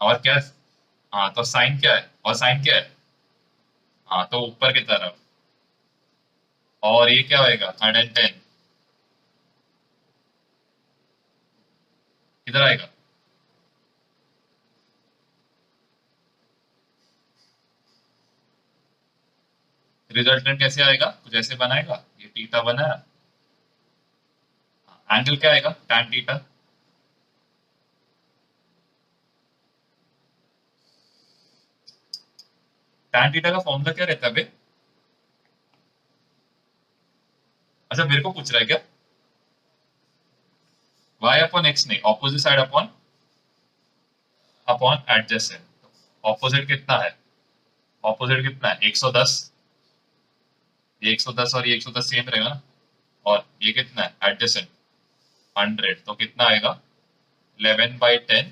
और क्या? हाँ, तो साइन क्या है? और साइन क्या है? हाँ, तो ऊपर की तरफ। और ये क्या होएगा? 110 किधर आएगा? रिजल्टेंट कैसे आएगा? कुछ ऐसे बनाएगा, ये थीटा बनाया। एंगल क्या आएगा? tan theta. tan थीटा का फॉर्मूला क्या रहता है बे? अच्छा, मेरे को पूछ रहा है क्या? y अपॉन x नहीं, opposite side upon upon adjacent. Opposite कितना है? ऑपोजिट कितना है? 110। ये 110 और ये 110 सेम रहेगा ना। और ये कितना है एडजेसेंट? 100, तो कितना आएगा? 11/10।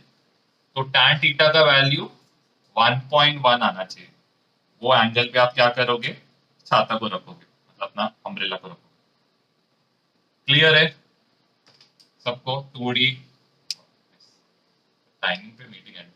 तो tan थीटा का वैल्यू 1.1 आना चाहिए। वो एंगल पे आप क्या करोगे? छाता को रखोगे, मतलब अपना अम्ब्रेला को रखोगे। क्लियर है सबको? 2D टाइमिंग पे मीटिंग एंड